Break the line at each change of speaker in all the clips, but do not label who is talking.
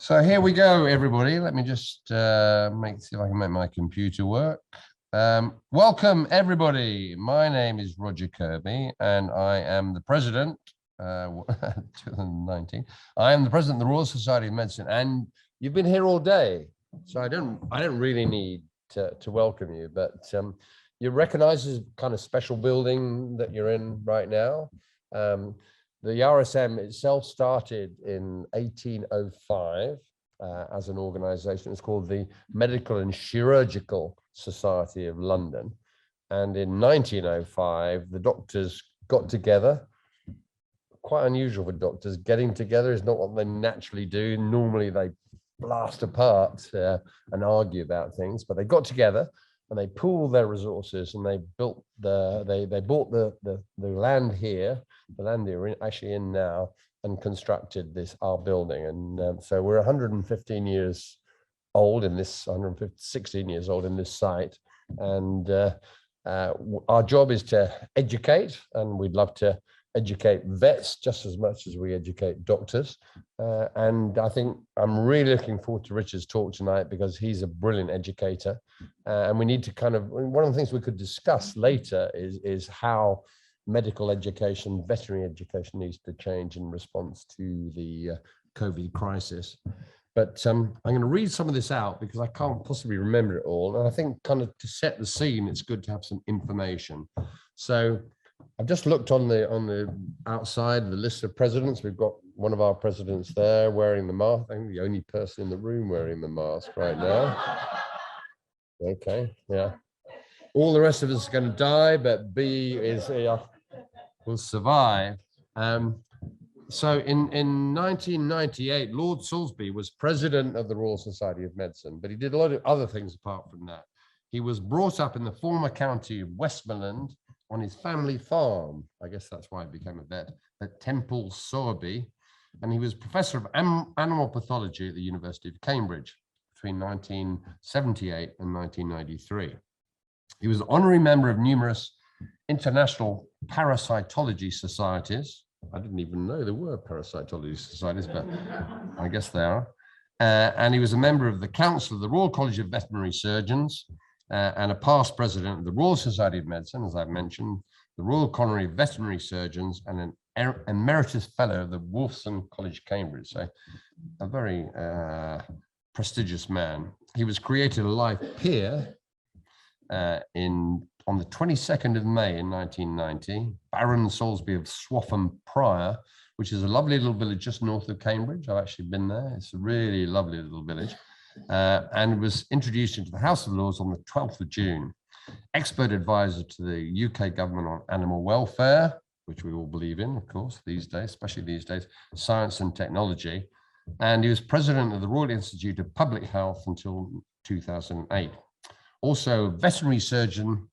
So here we go, everybody. Let me just see if I can make my computer work. Welcome, everybody. My name is Roger Kirby, and I am the president, 2019. I am the president of the Royal Society of Medicine, and you've been here all day, so I don't really need to welcome you, but you recognize this kind of special building that you're in right now. The RSM itself started in 1805 as an organization. It's called the Medical and Chirurgical Society of London. And in 1905, the doctors got together. Quite unusual for doctors. Getting together is not what they naturally do. Normally they blast apart and argue about things, but they got together and they pooled their resources and they built they bought the land here, the land we're actually in now, and constructed our building. And so we're 115 years old in this, 116 years old in this site. And our job is to educate, and we'd love to educate vets just as much as we educate doctors. And I think I'm really looking forward to Richard's talk tonight because he's a brilliant educator. And we need to one of the things we could discuss later is how medical education, veterinary education needs to change in response to the COVID crisis. But I'm going to read some of this out because I can't possibly remember it all. And I think kind of to set the scene, it's good to have some information. So I've just looked on the outside, the list of presidents. We've got one of our presidents there wearing the mask. I think the only person in the room wearing the mask right now. Okay, yeah. All the rest of us are going to die, but B will survive. So in 1998, Lord Salisbury was president of the Royal Society of Medicine, but he did a lot of other things apart from that. He was brought up in the former county of Westmoreland on his family farm. I guess that's why he became a vet, at Temple Sowerby. And he was professor of animal pathology at the University of Cambridge between 1978 and 1993. He was an honorary member of numerous international parasitology societies. I didn't even know there were parasitology societies, but I guess they are. And he was a member of the Council of the Royal College of Veterinary Surgeons, and a past president of the Royal Society of Medicine, as I've mentioned, the Royal College of Veterinary Surgeons, and an emeritus fellow of the Wolfson College, Cambridge. So a very prestigious man. He was created a life peer on the 22nd of May in 1990, Baron Salisbury of Swaffham Prior, which is a lovely little village just north of Cambridge. I've actually been there. It's a really lovely little village. And was introduced into the House of Lords on the 12th of June. Expert advisor to the UK government on animal welfare, which we all believe in, of course, these days, especially these days, science and technology. And he was president of the Royal Institute of Public Health until 2008. Also veterinary surgeon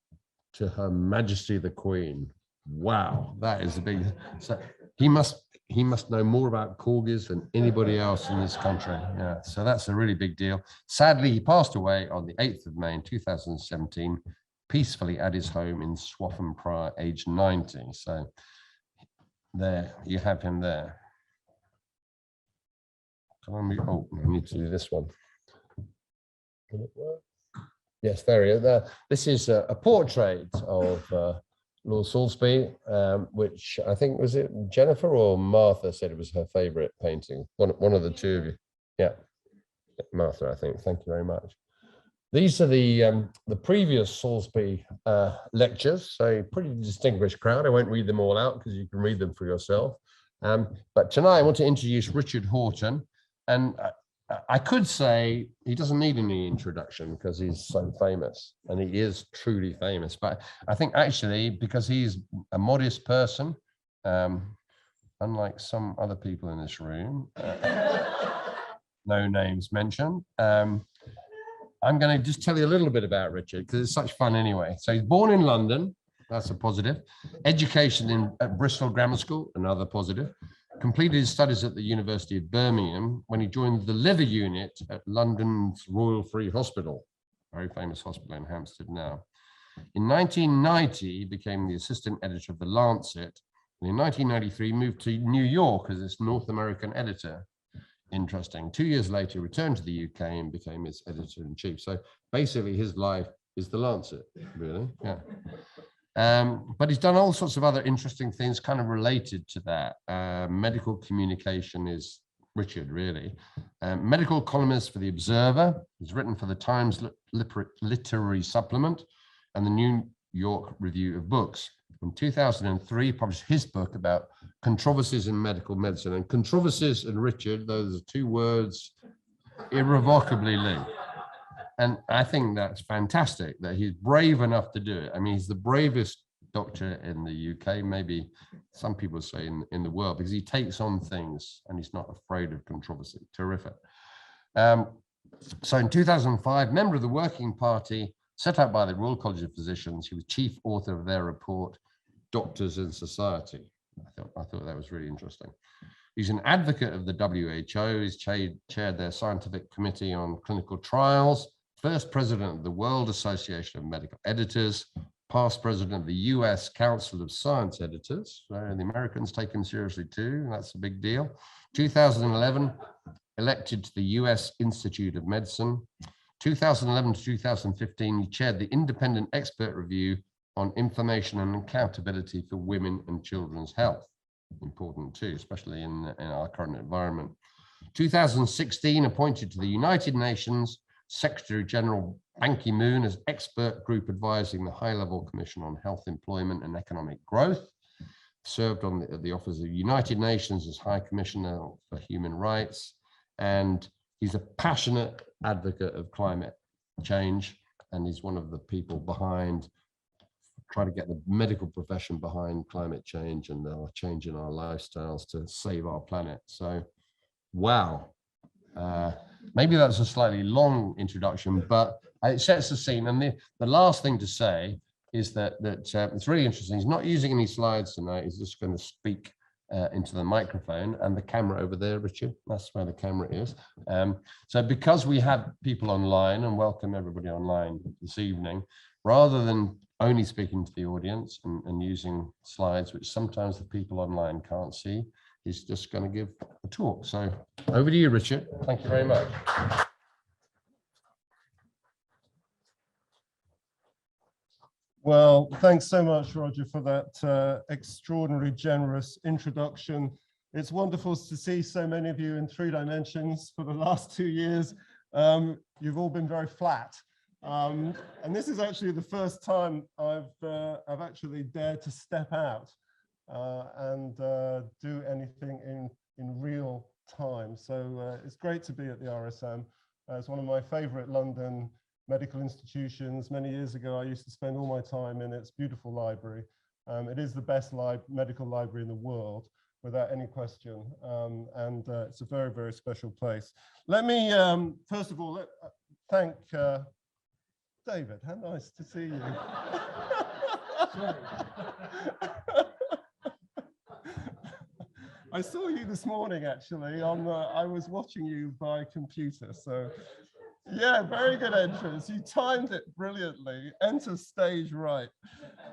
to Her Majesty the Queen. Wow, that is a big, so he must know more about corgis than anybody else in this country. Yeah, so that's a really big deal. Sadly, he passed away on the 8th of May in 2017, peacefully at his home in Swaffham Prior, aged 90. So there, you have him there. Oh, I need to do this one. Can it work? Yes, there he is. This is a portrait of Lord Salisbury, which I think, was it Jennifer or Martha said it was her favorite painting? One of the two of you. Yeah, Martha, I think. Thank you very much. These are the previous Salisbury lectures, so a pretty distinguished crowd. I won't read them all out because you can read them for yourself. But tonight I want to introduce Richard Horton. And I could say he doesn't need any introduction because he's so famous, and he is truly famous. But I think actually, because he's a modest person, unlike some other people in this room, no names mentioned, I'm going to just tell you a little bit about Richard because it's such fun anyway. So he's born in London. That's a positive. Education at Bristol Grammar School, another positive. Completed his studies at the University of Birmingham when he joined the liver unit at London's Royal Free Hospital, very famous hospital in Hampstead now. In 1990, he became the assistant editor of the Lancet. And in 1993, moved to New York as its North American editor. interesting. 2 years later, he returned to the UK and became its editor-in-chief. So basically his life is the Lancet, really, yeah. But he's done all sorts of other interesting things kind of related to that. Medical communication is Richard, really. Medical columnist for The Observer. He's written for the Times Literary Supplement and the New York Review of Books. In 2003, published his book about controversies in medical medicine. And controversies and Richard, those are two words irrevocably linked. And I think that's fantastic that he's brave enough to do it. I mean, he's the bravest doctor in the UK, maybe some people say in the world, because he takes on things and he's not afraid of controversy. Terrific. So in 2005, member of the Working Party set up by the Royal College of Physicians, he was chief author of their report, Doctors in Society. I thought that was really interesting. He's an advocate of the WHO. He's chaired their scientific committee on clinical trials, first president of the World Association of Medical Editors, past president of the US Council of Science Editors. So the Americans take him seriously too, and that's a big deal. 2011, elected to the US Institute of Medicine. 2011 to 2015, he chaired the Independent Expert Review on Information and Accountability for Women and Children's Health. Important too, especially in our current environment. 2016, appointed to the United Nations Secretary General Ban Ki-moon as expert group advising the High-Level Commission on Health, Employment and Economic Growth. Served on the Office of the United Nations as High Commissioner for Human Rights. And he's a passionate advocate of climate change. And he's one of the people behind trying to get the medical profession behind climate change and our change in our lifestyles to save our planet. So, wow. Maybe that's a slightly long introduction, but it sets the scene. And the last thing to say is that it's really interesting. He's not using any slides tonight. He's just going to speak into the microphone and the camera over there, Richard. That's where the camera is. So because we have people online, and welcome everybody online this evening, rather than only speaking to the audience and using slides, which sometimes the people online can't see, he's just going to give a talk. So over to you, Richard. Thank you very much.
Well, thanks so much, Roger, for that extraordinarily generous introduction. It's wonderful to see so many of you in 3 dimensions for the last 2 years. You've all been very flat. And this is actually the first time I've actually dared to step out and do anything in real time. So it's great to be at the RSM. It's one of my favorite London medical institutions. Many years ago, I used to spend all my time in its beautiful library. It is the best medical library in the world, without any question. And it's a very, very special place. Let me, first of all, thank David. How nice to see you. I saw you this morning, actually. I was watching you by computer, so yeah, very good entrance. You timed it brilliantly. Enter stage right.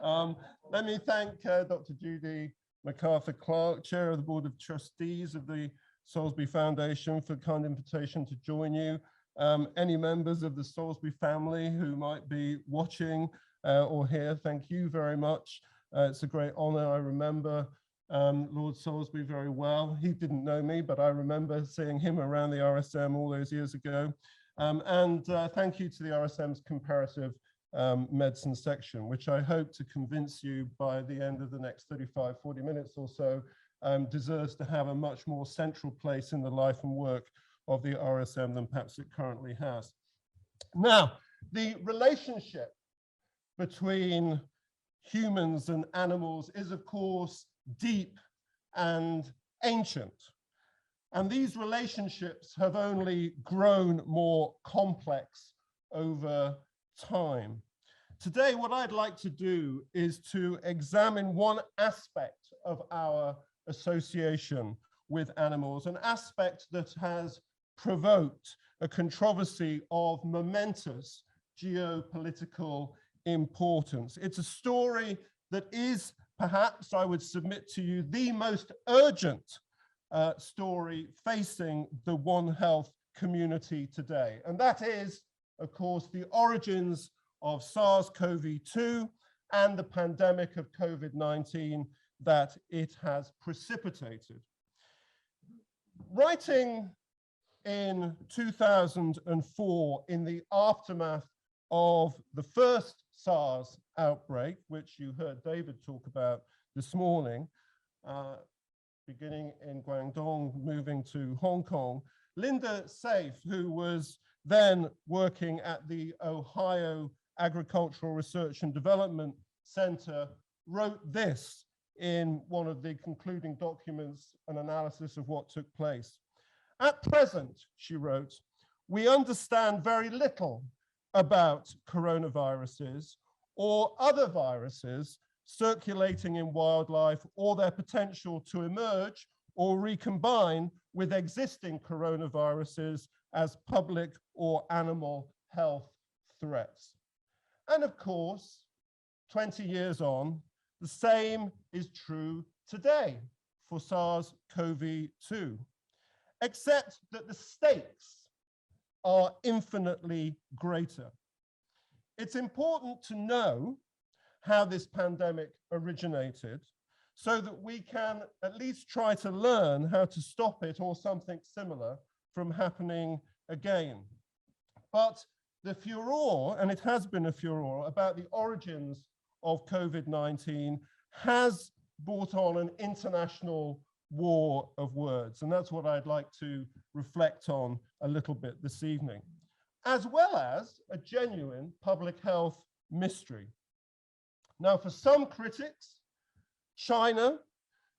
Let me thank Dr. Judy MacArthur-Clarke, Chair of the Board of Trustees of the Salisbury Foundation, for the kind invitation to join you. Any members of the Salisbury family who might be watching or here, thank you very much. It's a great honor. I remember Lord Salisbury very well. He didn't know me, but I remember seeing him around the RSM all those years ago. And thank you to the RSM's comparative medicine section, which I hope to convince you by the end of the next 35, 40 minutes or so, deserves to have a much more central place in the life and work of the RSM than perhaps it currently has. Now, the relationship between humans and animals is, of course, deep and ancient. And these relationships have only grown more complex over time. Today, what I'd like to do is to examine one aspect of our association with animals, an aspect that has provoked a controversy of momentous geopolitical importance. It's a story that is, perhaps I would submit to you, the most urgent story facing the One Health community today. And that is, of course, the origins of SARS-CoV-2 and the pandemic of COVID-19 that it has precipitated. Writing in 2004, in the aftermath of the first SARS outbreak, which you heard David talk about this morning, beginning in Guangdong, moving to Hong Kong, Linda Safe, who was then working at the Ohio Agricultural Research and Development Center, wrote this in one of the concluding documents, an analysis of what took place. At present, she wrote, we understand very little about coronaviruses or other viruses circulating in wildlife or their potential to emerge or recombine with existing coronaviruses as public or animal health threats. And of course, 20 years on, the same is true today for SARS-CoV-2, except that the stakes are infinitely greater. It's important to know how this pandemic originated so that we can at least try to learn how to stop it or something similar from happening again. But the furor, and it has been a furor, about the origins of COVID-19 has brought on an international war of words. And that's what I'd like to reflect on a little bit this evening, as well as a genuine public health mystery. Now, for some critics, China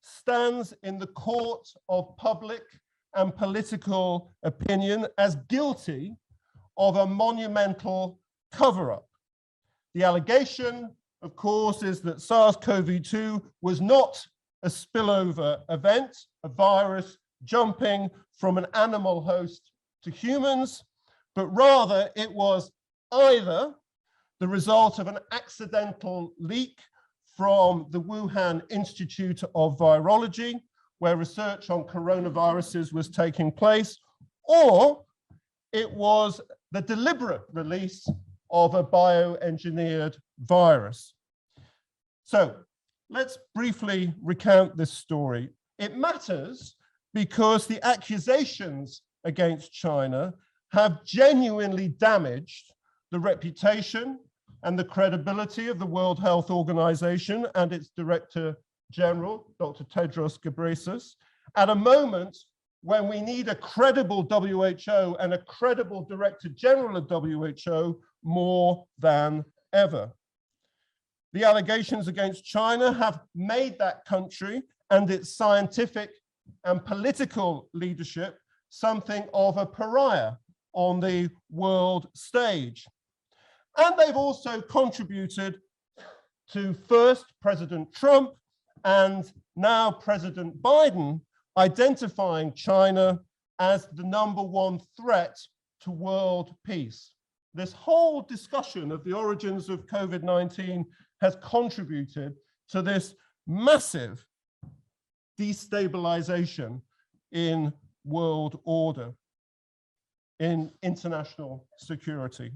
stands in the court of public and political opinion as guilty of a monumental cover-up. The allegation, of course, is that SARS-CoV-2 was not a spillover event, a virus jumping from an animal host to humans, but rather it was either the result of an accidental leak from the Wuhan Institute of Virology, where research on coronaviruses was taking place, or it was the deliberate release of a bioengineered virus. So let's briefly recount this story. It matters because the accusations against China have genuinely damaged the reputation and the credibility of the World Health Organization and its Director General, Dr. Tedros Ghebreyesus, at a moment when we need a credible WHO and a credible Director General of WHO more than ever. The allegations against China have made that country and its scientific and political leadership something of a pariah on the world stage. And they've also contributed to first President Trump and now President Biden identifying China as the #1 threat to world peace. This whole discussion of the origins of COVID-19 has contributed to this massive destabilization in world order, in international security.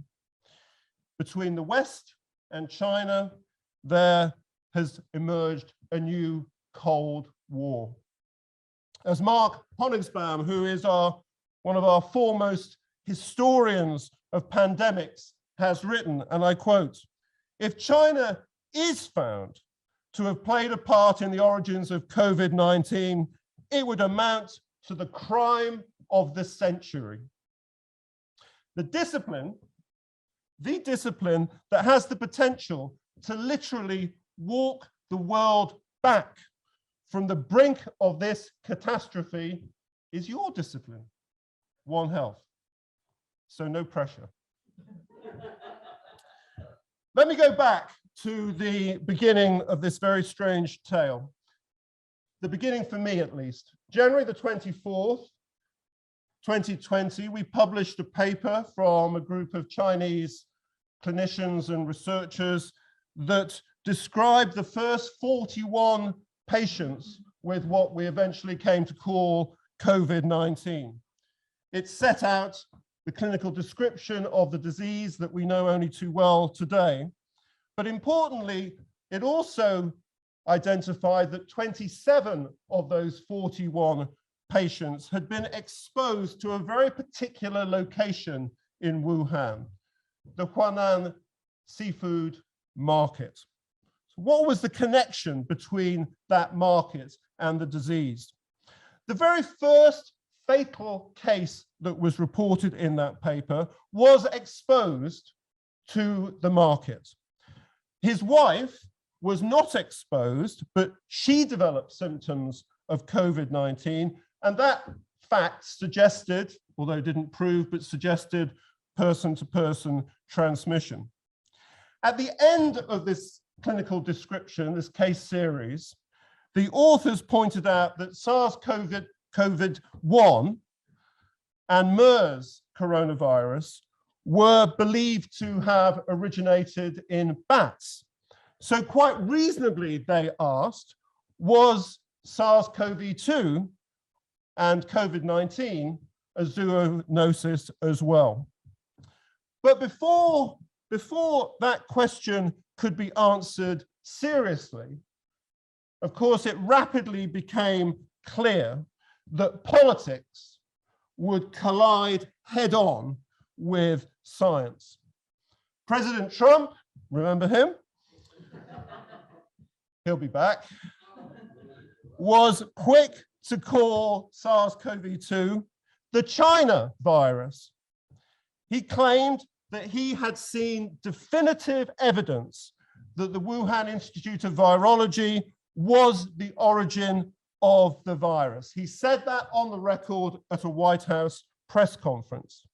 Between the West and China, there has emerged a new Cold War. As Mark Honigsbaum, who is one of our foremost historians of pandemics, has written, and I quote, "If China is found to have played a part in the origins of COVID-19, it would amount to the crime of the century." The discipline that has the potential to literally walk the world back from the brink of this catastrophe is your discipline, One Health. So no pressure. Let me go back to the beginning of this very strange tale. The beginning for me, at least. January the 24th, 2020, we published a paper from a group of Chinese clinicians and researchers that described the first 41 patients with what we eventually came to call COVID-19. It set out the clinical description of the disease that we know only too well today. But importantly, it also identified that 27 of those 41 patients had been exposed to a very particular location in Wuhan, the Huanan seafood market. So what was the connection between that market and the disease? The very first fatal case that was reported in that paper was exposed to the market. His wife was not exposed, but she developed symptoms of COVID-19, and that fact suggested, although didn't prove, but suggested person-to-person transmission. At the end of this clinical description, this case series, the authors pointed out that SARS-CoV-1 and MERS coronavirus were believed to have originated in bats. So quite reasonably, they asked, was SARS-CoV-2 and COVID-19 a zoonosis as well? But before that question could be answered seriously, of course, it rapidly became clear that politics would collide head-on with science. President Trump, remember him? He'll be back, was quick to call SARS-CoV-2 the China virus. He claimed that he had seen definitive evidence that the Wuhan Institute of Virology was the origin of the virus. He said that on the record at a White House press conference.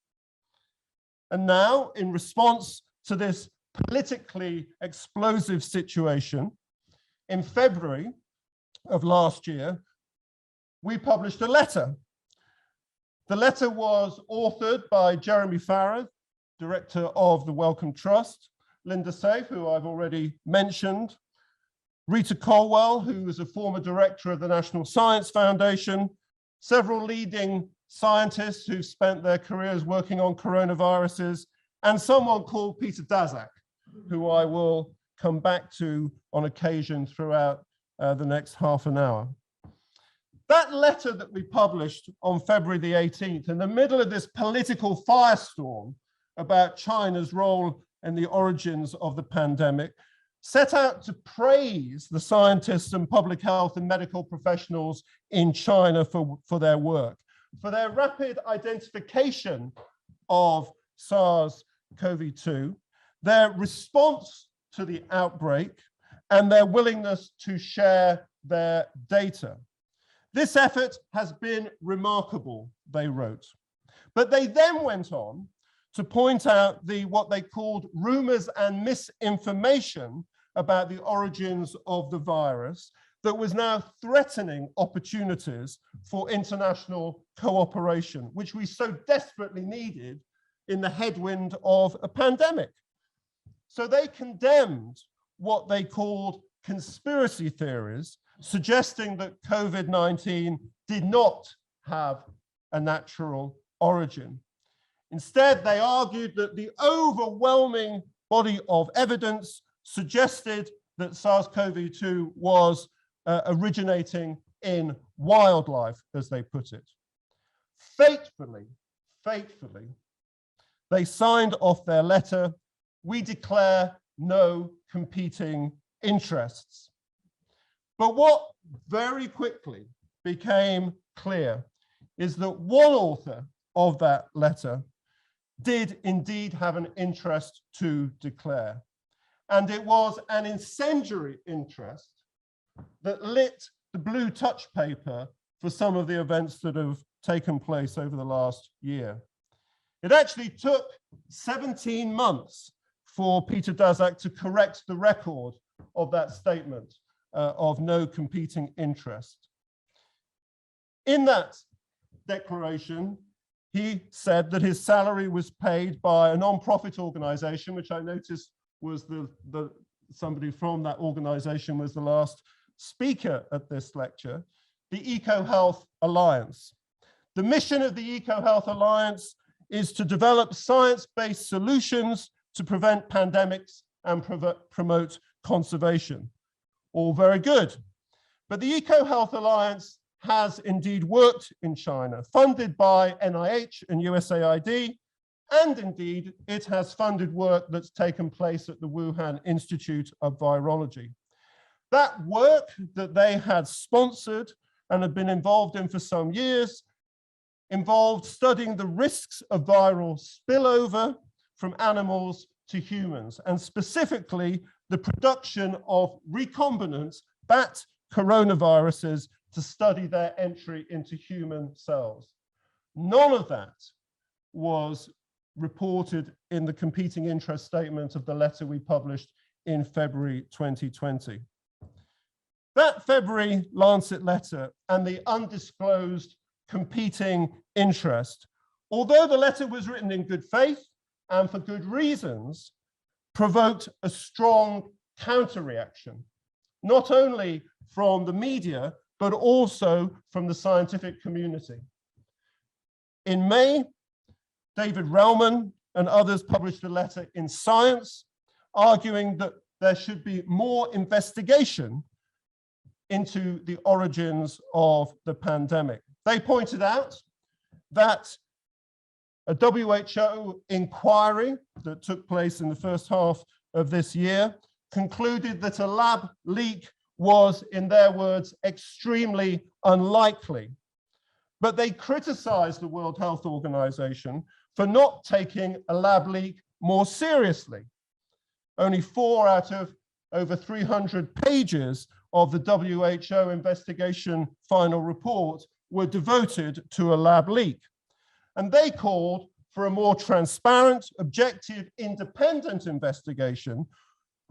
And now, in response to this politically explosive situation, in February of last year, we published a letter. The letter was authored by Jeremy Farrar, director of the Wellcome Trust, Linda Safe, who I've already mentioned, Rita Colwell, who was a former director of the National Science Foundation, several leading scientists who spent their careers working on coronaviruses, and someone called Peter Daszak, who I will come back to on occasion throughout the next half an hour. That letter that we published on February the 18th, in the middle of this political firestorm about China's role in the origins of the pandemic, set out to praise the scientists and public health and medical professionals in China for their work, for their rapid identification of SARS-CoV-2, their response to the outbreak, and their willingness to share their data. This effort has been remarkable, they wrote. But they then went on to point out what they called rumors and misinformation about the origins of the virus that was now threatening opportunities for international cooperation, which we so desperately needed in the headwind of a pandemic. So they condemned what they called conspiracy theories, suggesting that COVID-19 did not have a natural origin. Instead, they argued that the overwhelming body of evidence suggested that SARS-CoV-2 was originating in wildlife, as they put it. Fatefully, they signed off their letter, "We declare no competing interests." But what very quickly became clear is that one author of that letter did indeed have an interest to declare. And it was an incendiary interest that lit the blue touch paper for some of the events that have taken place over the last year. It actually took 17 months for Peter Daszak to correct the record of that statement of no competing interest. In that declaration, he said that his salary was paid by a non-profit organization, which I noticed was somebody from that organization was the last speaker at this lecture, the EcoHealth Alliance. The mission of the EcoHealth Alliance is to develop science-based solutions to prevent pandemics and promote conservation. All very good. But the EcoHealth Alliance has indeed worked in China, funded by NIH and USAID, and indeed it has funded work that's taken place at the Wuhan Institute of Virology. That work that they had sponsored and had been involved in for some years involved studying the risks of viral spillover from animals to humans, and specifically the production of recombinant bat coronaviruses to study their entry into human cells. None of that was reported in the competing interest statement of the letter we published in February 2020. That February Lancet letter and the undisclosed competing interest, although the letter was written in good faith and for good reasons, provoked a strong counter-reaction, not only from the media, but also from the scientific community. In May, David Relman and others published a letter in Science arguing that there should be more investigation into the origins of the pandemic. They pointed out that a WHO inquiry that took place in the first half of this year concluded that a lab leak was, in their words, extremely unlikely. But they criticized the World Health Organization for not taking a lab leak more seriously. Only 4 out of over 300 pages of the WHO investigation final report were devoted to a lab leak. And they called for a more transparent, objective, independent investigation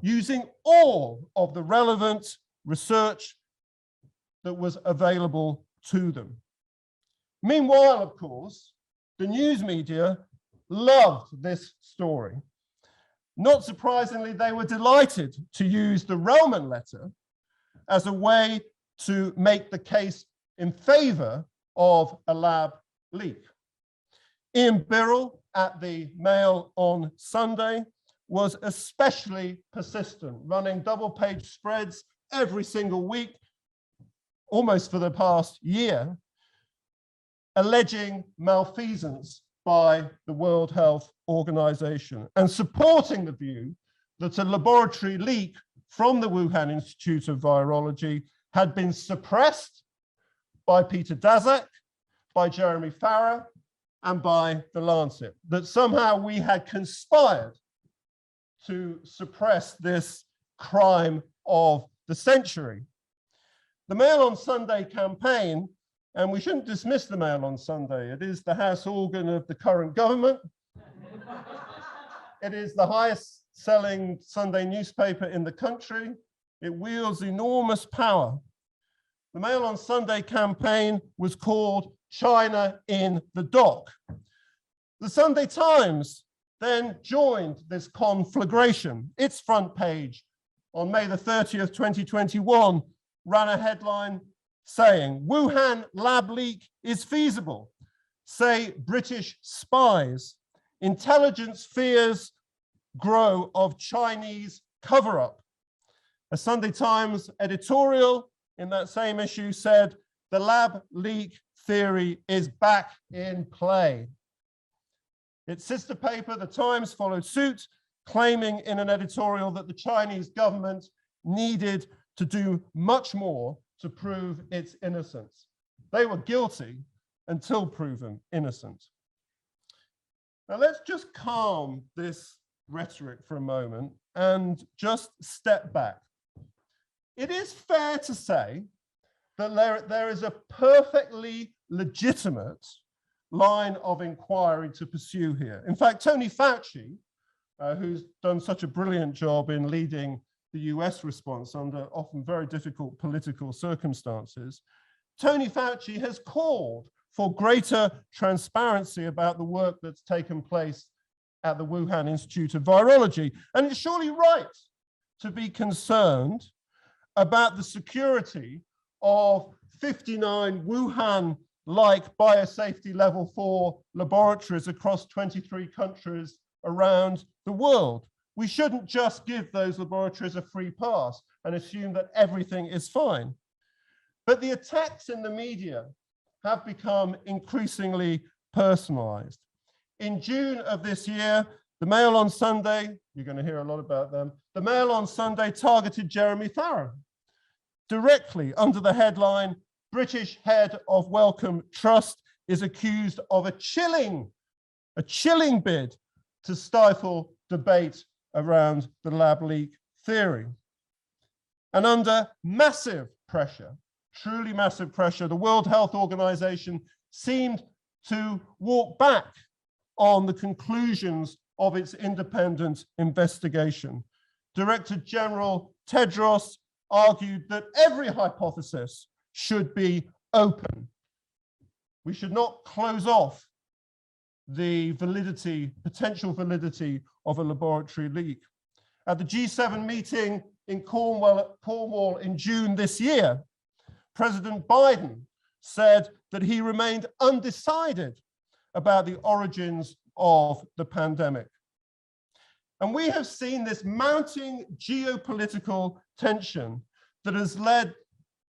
using all of the relevant research that was available to them. Meanwhile, of course, the news media loved this story. Not surprisingly, they were delighted to use the Relman letter as a way to make the case in favor of a lab leak. Ian Birrell at the Mail on Sunday was especially persistent, running double-page spreads every single week, almost for the past year, alleging malfeasance by the World Health Organization and supporting the view that a laboratory leak from the Wuhan Institute of Virology had been suppressed by Peter Daszak, by Jeremy Farrar, and by the Lancet, that somehow we had conspired to suppress this crime of the century. The Mail on Sunday campaign, and we shouldn't dismiss the Mail on Sunday, it is the house organ of the current government. It is the highest selling Sunday newspaper in the country. It wields enormous power. The Mail on Sunday campaign was called China in the Dock. The Sunday Times then joined this conflagration. Its front page on May the 30th, 2021, ran a headline saying, "Wuhan lab leak is feasible, say British spies. Intelligence fears grow of Chinese cover-up." A Sunday Times editorial in that same issue said, "The lab leak theory is back in play." Its sister paper, The Times, followed suit, claiming in an editorial that the Chinese government needed to do much more to prove its innocence. They were guilty until proven innocent. Now let's just calm this rhetoric for a moment and just step back. It is fair to say that there is a perfectly legitimate line of inquiry to pursue here. In fact, Tony Fauci, who's done such a brilliant job in leading the US response under often very difficult political circumstances, Tony Fauci has called for greater transparency about the work that's taken place at the Wuhan Institute of Virology. And it's surely right to be concerned about the security of 59 Wuhan-like biosafety level 4 laboratories across 23 countries around the world. We shouldn't just give those laboratories a free pass and assume that everything is fine. But the attacks in the media have become increasingly personalized. In June of this year, the Mail on Sunday, you're going to hear a lot about them, the Mail on Sunday targeted Jeremy Farrar directly under the headline, British head of Wellcome Trust is accused of a chilling bid to stifle debate around the lab leak theory. And under massive pressure, truly massive pressure, the World Health Organization seemed to walk back on the conclusions of its independent investigation. Director General Tedros argued that every hypothesis should be open. We should not close off the validity, potential validity of a laboratory leak. At the G7 meeting in Cornwall in June this year, President Biden said that he remained undecided about the origins of the pandemic. And we have seen this mounting geopolitical tension that has led,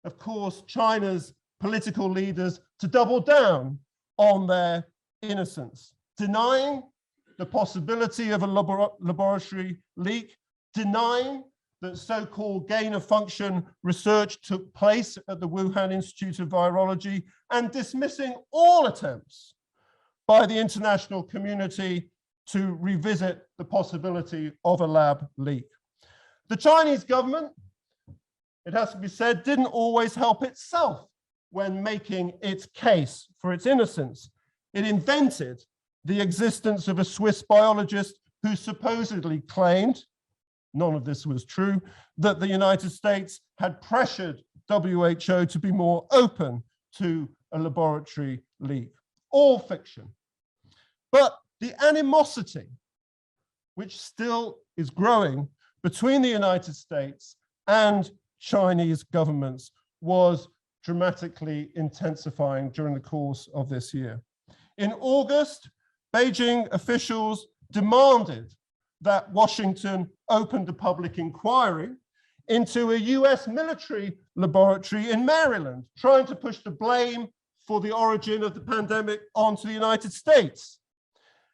of course, China's political leaders to double down on their innocence, denying the possibility of a laboratory leak, denying that so-called gain-of-function research took place at the Wuhan Institute of Virology, and dismissing all attempts by the international community to revisit the possibility of a lab leak. The Chinese government, it has to be said, didn't always help itself when making its case for its innocence. It invented the existence of a Swiss biologist who supposedly claimed, none of this was true, that the United States had pressured WHO to be more open to a laboratory leak. All fiction. But the animosity, which still is growing between the United States and Chinese governments, was dramatically intensifying during the course of this year. In August, Beijing officials demanded that Washington opened a public inquiry into a US military laboratory in Maryland, trying to push the blame for the origin of the pandemic onto the United States.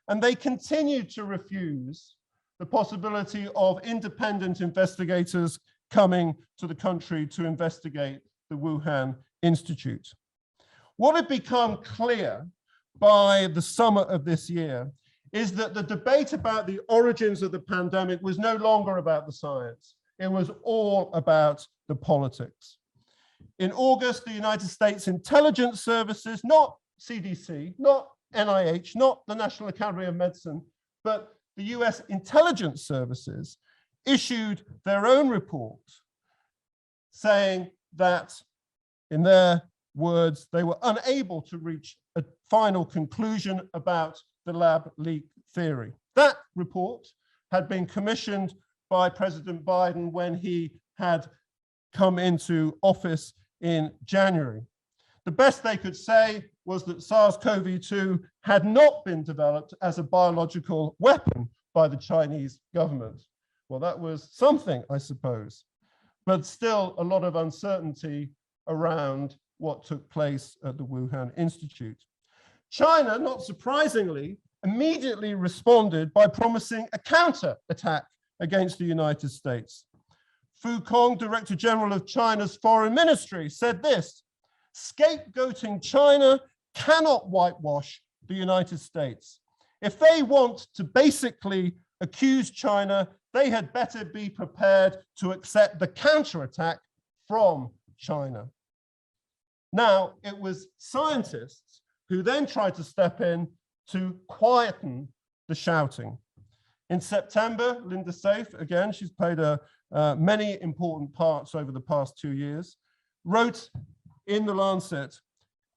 And they continued to refuse the possibility of independent investigators coming to the country to investigate the Wuhan Institute. What had become clear by the summer of this year is that the debate about the origins of the pandemic was no longer about the science. It was all about the politics. In August, the United States intelligence services, not CDC, not NIH, not the National Academy of Medicine, but the US intelligence services issued their own report saying that, in their words, they were unable to reach a final conclusion about the lab leak theory. That report had been commissioned by President Biden when he had come into office in January. The best they could say was that SARS-CoV-2 had not been developed as a biological weapon by the Chinese government. Well, that was something, I suppose, but still a lot of uncertainty around what took place at the Wuhan Institute. China, not surprisingly, immediately responded by promising a counter-attack against the United States. Fu Kong, Director General of China's Foreign Ministry, said this: scapegoating China cannot whitewash the United States. If they want to basically accuse China, they had better be prepared to accept the counterattack from China. Now, it was scientists who then tried to step in to quieten the shouting. In September, Linda Safe, again, she's played many important parts over the past 2 years, wrote in the Lancet,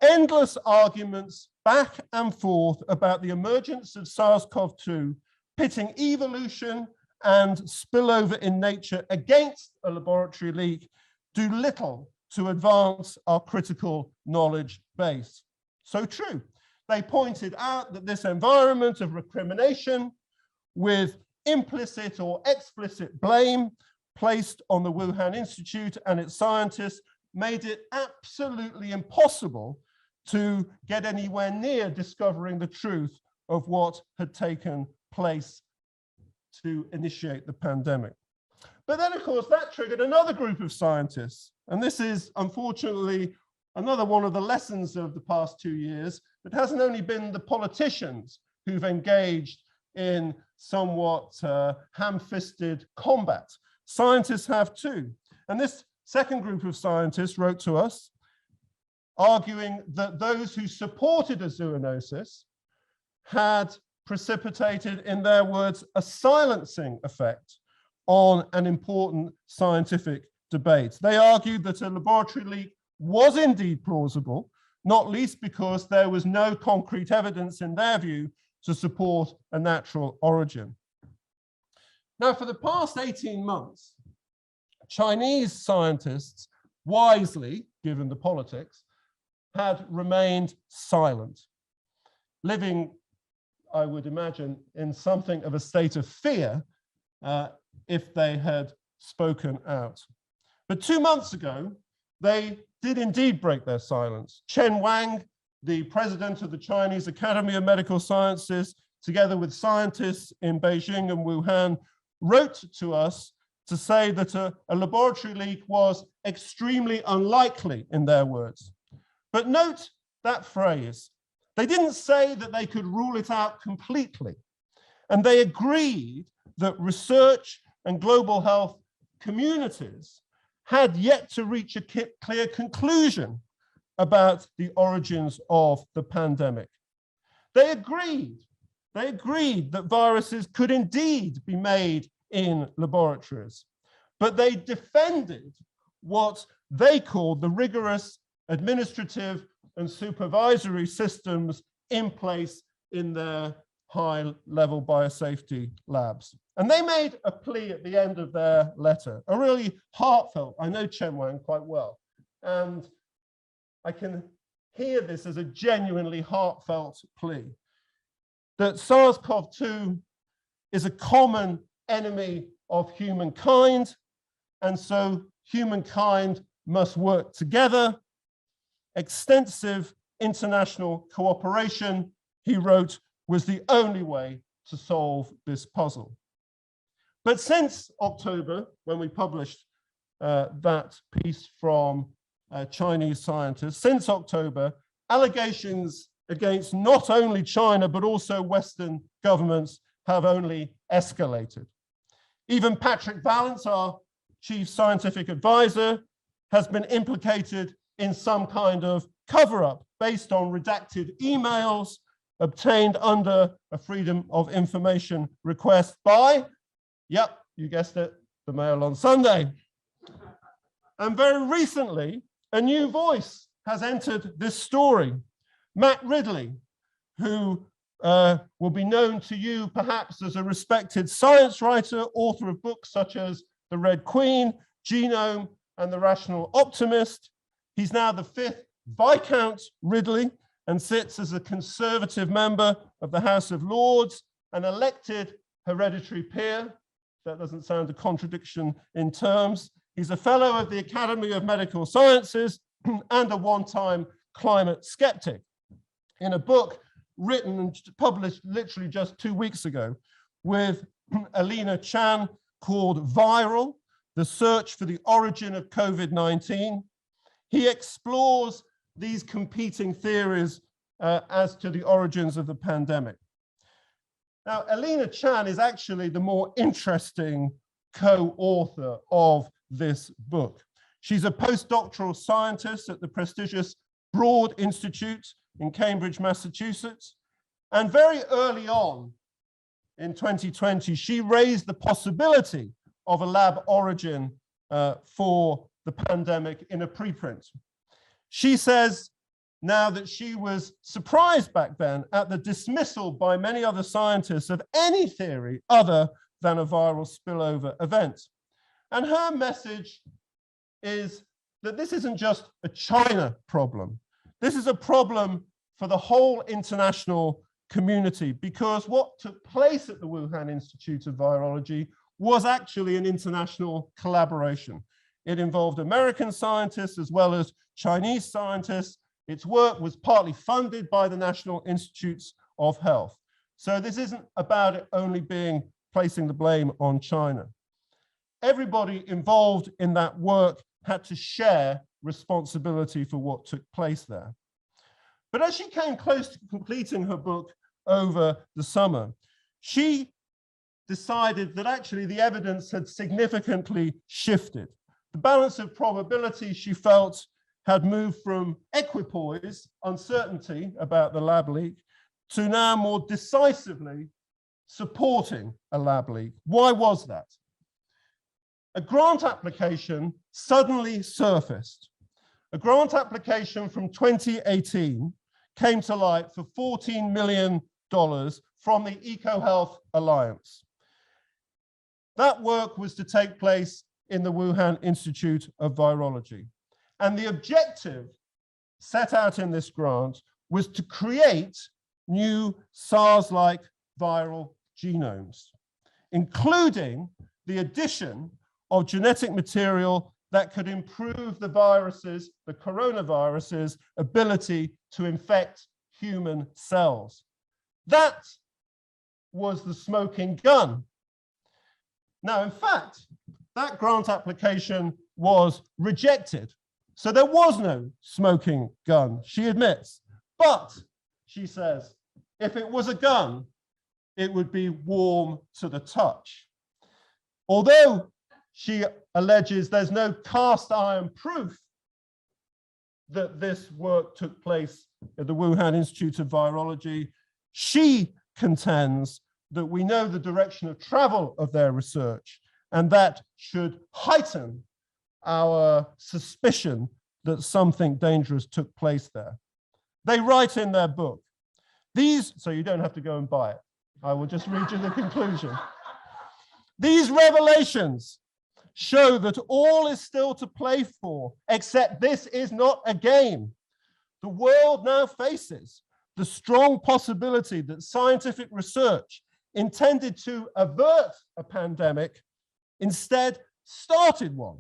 endless arguments back and forth about the emergence of SARS-CoV-2, pitting evolution and spillover in nature against a laboratory leak, do little to advance our critical knowledge base. So true. They pointed out that this environment of recrimination with implicit or explicit blame placed on the Wuhan Institute and its scientists made it absolutely impossible to get anywhere near discovering the truth of what had taken place to initiate the pandemic. But then, of course, that triggered another group of scientists. And this is, unfortunately, another one of the lessons of the past 2 years. It hasn't only been the politicians who've engaged in somewhat ham-fisted combat. Scientists have too. And this second group of scientists wrote to us, arguing that those who supported a zoonosis had precipitated, in their words, a silencing effect on an important scientific debate. They argued that a laboratory leak was indeed plausible, not least because there was no concrete evidence in their view to support a natural origin. Now, for the past 18 months, Chinese scientists, wisely, given the politics, had remained silent, living, I would imagine, in something of a state of fear if they had spoken out. But 2 months ago, they did indeed break their silence. Chen Wang, the president of the Chinese Academy of Medical Sciences, together with scientists in Beijing and Wuhan, wrote to us to say that a laboratory leak was extremely unlikely, in their words. But note that phrase. They didn't say that they could rule it out completely. And they agreed that research and global health communities had yet to reach a clear conclusion about the origins of the pandemic. They agreed that viruses could indeed be made in laboratories, but they defended what they called the rigorous administrative and supervisory systems in place in their high-level biosafety labs. And they made a plea at the end of their letter, a really heartfelt, I know Chen Wang quite well, and I can hear this as a genuinely heartfelt plea, that SARS-CoV-2 is a common enemy of humankind, and so humankind must work together. Extensive international cooperation, he wrote, was the only way to solve this puzzle. But since October, when we published that piece from Chinese scientists, since October, allegations against not only China, but also Western governments have only escalated. Even Patrick Vallance, our chief scientific advisor, has been implicated in some kind of cover-up based on redacted emails obtained under a Freedom of Information request by, yep, you guessed it, the Mail on Sunday. And very recently, a new voice has entered this story. Matt Ridley, who will be known to you perhaps as a respected science writer, author of books such as The Red Queen, Genome, and The Rational Optimist. He's now the 5th Viscount Ridley and sits as a Conservative member of the House of Lords, an elected hereditary peer. That doesn't sound a contradiction in terms. He's a fellow of the Academy of Medical Sciences and a one-time climate skeptic. In a book written and published literally just 2 weeks ago with Alina Chan called Viral, The Search for the Origin of COVID-19, he explores these competing theories as to the origins of the pandemic. Now, Alina Chan is actually the more interesting co-author of this book. She's a postdoctoral scientist at the prestigious Broad Institute in Cambridge, Massachusetts. And very early on in 2020, she raised the possibility of a lab origin for the pandemic in a preprint. She says now that she was surprised back then at the dismissal by many other scientists of any theory other than a viral spillover event. And her message is that this isn't just a China problem. This is a problem for the whole international community, because what took place at the Wuhan Institute of Virology was actually an international collaboration. It involved American scientists as well as Chinese scientists. Its work was partly funded by the National Institutes of Health. So this isn't about it only placing the blame on China. Everybody involved in that work had to share responsibility for what took place there. But as she came close to completing her book over the summer, she decided that actually the evidence had significantly shifted. The balance of probability, she felt, had moved from equipoise, uncertainty about the lab leak, to now more decisively supporting a lab leak. Why was that? A grant application suddenly surfaced. A grant application from 2018 came to light for $14 million from the EcoHealth Alliance. That work was to take place in the Wuhan Institute of Virology. And the objective set out in this grant was to create new SARS-like viral genomes, including the addition of genetic material that could improve the viruses, the coronaviruses' ability to infect human cells. That was the smoking gun. Now, in fact, that grant application was rejected. So there was no smoking gun, she admits. But, she says, if it was a gun, it would be warm to the touch. Although she alleges there's no cast iron proof that this work took place at the Wuhan Institute of Virology, she contends that we know the direction of travel of their research, and that should heighten our suspicion that something dangerous took place there. They write in their book, so you don't have to go and buy it. I will just read you the conclusion. These revelations show that all is still to play for, except this is not a game. The world now faces the strong possibility that scientific research intended to avert a pandemic instead started one.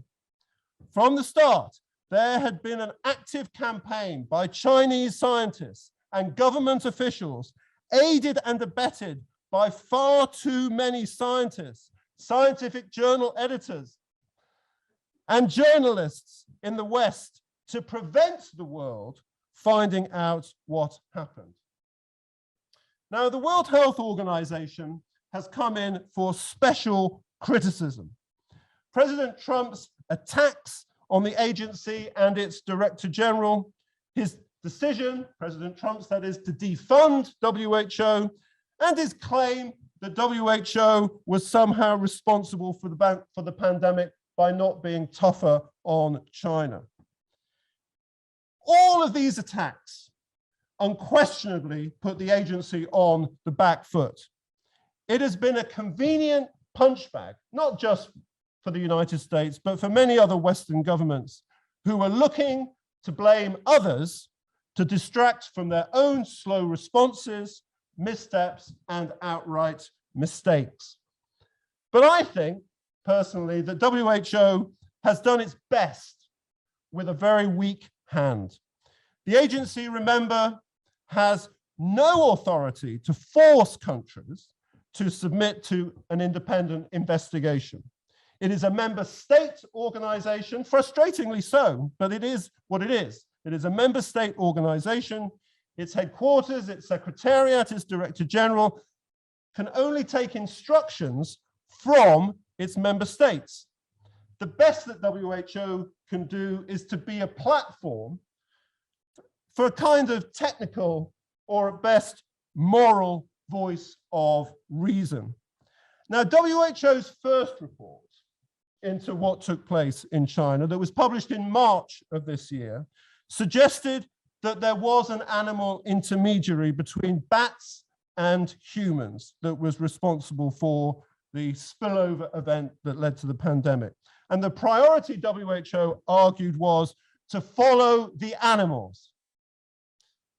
From the start, there had been an active campaign by Chinese scientists and government officials, aided and abetted by far too many scientists, scientific journal editors, and journalists in the West to prevent the world finding out what happened. Now, the World Health Organization has come in for special criticism. President Trump's attacks on the agency and its Director General, his decision, President Trump's that is, to defund WHO, and his claim that WHO was somehow responsible for the pandemic by not being tougher on China. All of these attacks unquestionably put the agency on the back foot. It has been a convenient punchbag, not just for the United States, but for many other Western governments who are looking to blame others to distract from their own slow responses, missteps, and outright mistakes. But I think, personally, that WHO has done its best with a very weak hand. The agency, remember, has no authority to force countries to submit to an independent investigation. It is a member state organization, frustratingly so, but it is what it is. It is a member state organization. Its headquarters, its secretariat, its director general can only take instructions from its member states. The best that WHO can do is to be a platform for a kind of technical or at best moral voice of reason. Now, WHO's first report into what took place in China that was published in March of this year suggested that there was an animal intermediary between bats and humans that was responsible for the spillover event that led to the pandemic. And the priority, WHO argued, was to follow the animals,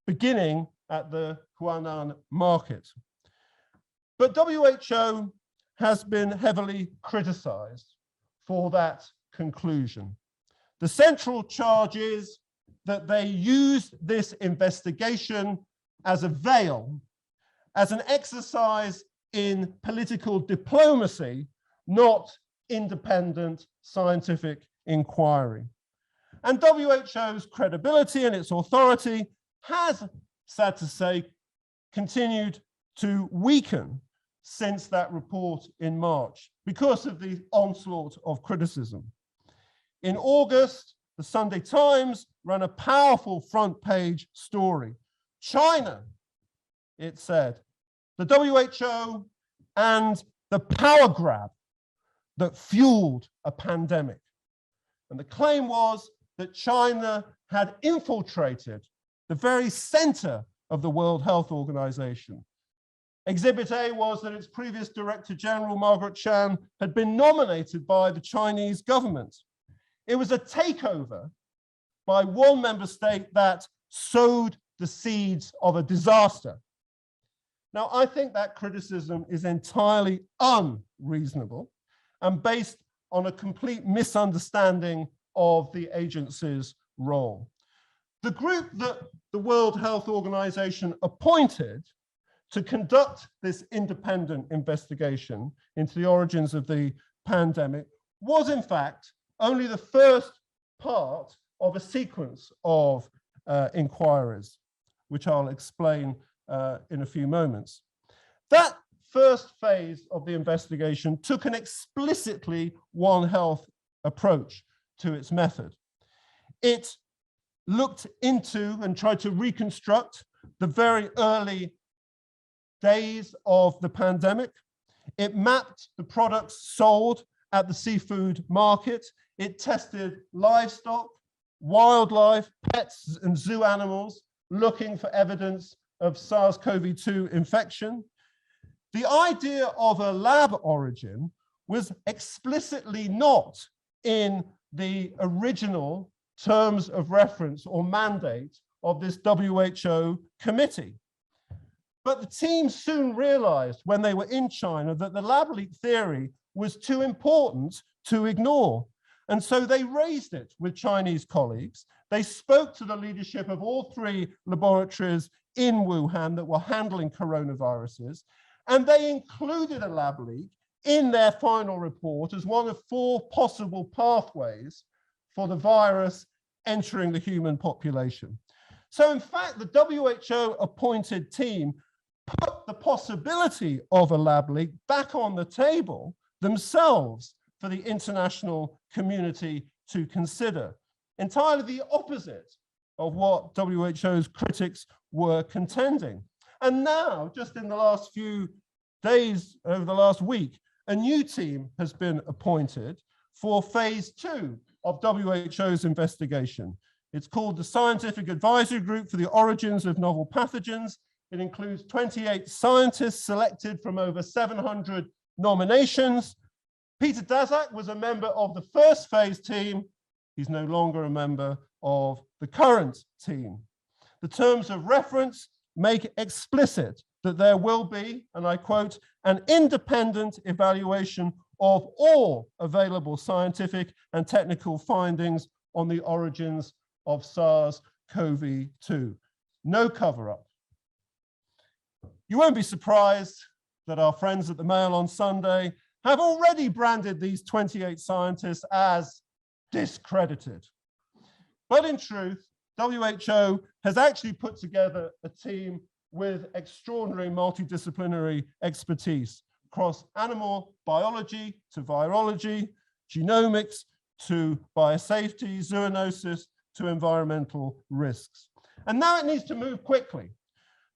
beginning at the Huanan market. But WHO has been heavily criticized for that conclusion. The central charge is that they used this investigation as a veil, as an exercise in political diplomacy, not independent scientific inquiry. And WHO's credibility and its authority has, sad to say, continued to weaken since that report in March because of the onslaught of criticism. In August, the Sunday Times ran a powerful front page story. China, it said, the WHO and the power grab that fueled a pandemic. And the claim was that China had infiltrated the very center of the World Health Organization. Exhibit A was that its previous Director General, Margaret Chan, had been nominated by the Chinese government. It was a takeover by one member state that sowed the seeds of a disaster. Now, I think that criticism is entirely unreasonable and based on a complete misunderstanding of the agency's role. The group that the World Health Organization appointed to conduct this independent investigation into the origins of the pandemic was, in fact, only the first part of a sequence of inquiries, which I'll explain in a few moments. That first phase of the investigation took an explicitly One Health approach to its method. It looked into and tried to reconstruct the very early days of the pandemic. It mapped the products sold at the seafood market. It tested livestock, wildlife, pets, and zoo animals, looking for evidence of SARS-CoV-2 infection. The idea of a lab origin was explicitly not in the original terms of reference or mandate of this WHO committee. But the team soon realized when they were in China that the lab leak theory was too important to ignore. And so they raised it with Chinese colleagues. They spoke to the leadership of all three laboratories in Wuhan that were handling coronaviruses, and they included a lab leak in their final report as one of 4 possible pathways for the virus entering the human population. So in fact, the WHO appointed team put the possibility of a lab leak back on the table themselves for the international community to consider. Entirely the opposite of what WHO's critics were contending. And now, just in the last few days, over the last week, a new team has been appointed for phase 2 of WHO's investigation. It's called the Scientific Advisory Group for the Origins of Novel Pathogens. It includes 28 scientists selected from over 700 nominations. Peter Daszak was a member of the first phase team. He's no longer a member of the current team. The terms of reference make explicit that there will be, and I quote, an independent evaluation of all available scientific and technical findings on the origins of SARS-CoV-2. No cover-up. You won't be surprised that our friends at the Mail on Sunday have already branded these 28 scientists as discredited. But in truth, WHO has actually put together a team with extraordinary multidisciplinary expertise across animal biology to virology, genomics to biosafety, zoonosis to environmental risks. And now it needs to move quickly.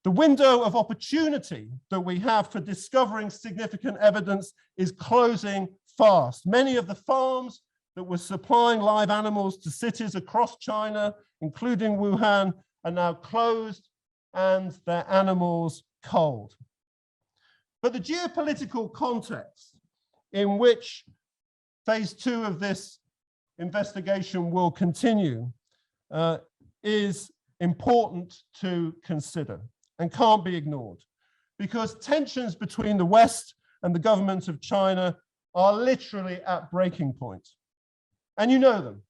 The window of opportunity that we have for discovering significant evidence is closing fast. Many of the farms that were supplying live animals to cities across China, including Wuhan, are now closed and their animals cold. But the geopolitical context in which phase 2 of this investigation will continue is important to consider and can't be ignored, because tensions between the West and the government of China are literally at breaking point. And you know them.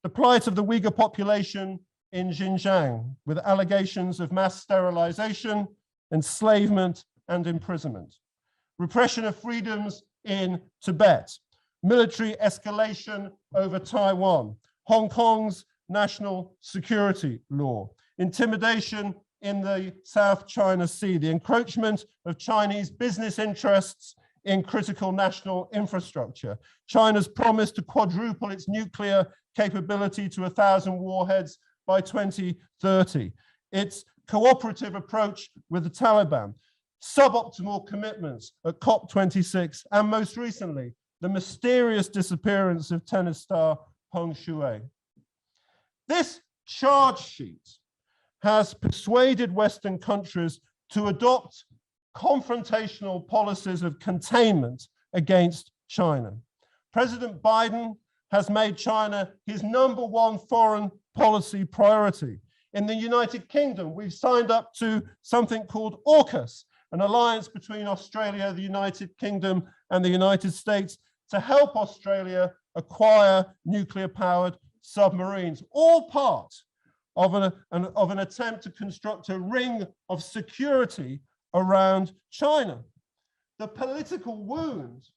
The plight of the Uyghur population in Xinjiang, with allegations of mass sterilization, enslavement, and imprisonment. Repression of freedoms in Tibet. Military escalation over Taiwan. Hong Kong's national security law. Intimidation in the South China Sea. The encroachment of Chinese business interests in critical national infrastructure. China's promise to quadruple its nuclear capability to 1,000 warheads by 2030. Its cooperative approach with the Taliban. Suboptimal commitments at COP26, and most recently, the mysterious disappearance of tennis star Peng Shuai. This charge sheet has persuaded Western countries to adopt confrontational policies of containment against China. President Biden has made China his #1 foreign policy priority. In the United Kingdom, we've signed up to something called AUKUS, an alliance between Australia, the United Kingdom, and the United States to help Australia acquire nuclear-powered submarines, all part of an attempt to construct a ring of security around China. The political wound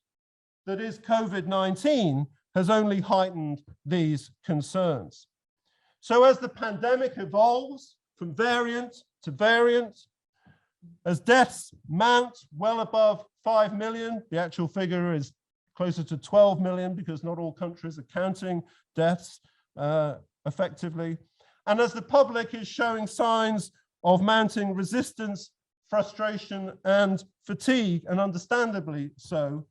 that is COVID-19 has only heightened these concerns. So as the pandemic evolves from variant to variant, as deaths mount well above 5 million, the actual figure is closer to 12 million because not all countries are counting deaths effectively. And as the public is showing signs of mounting resistance, frustration, and fatigue, and understandably so,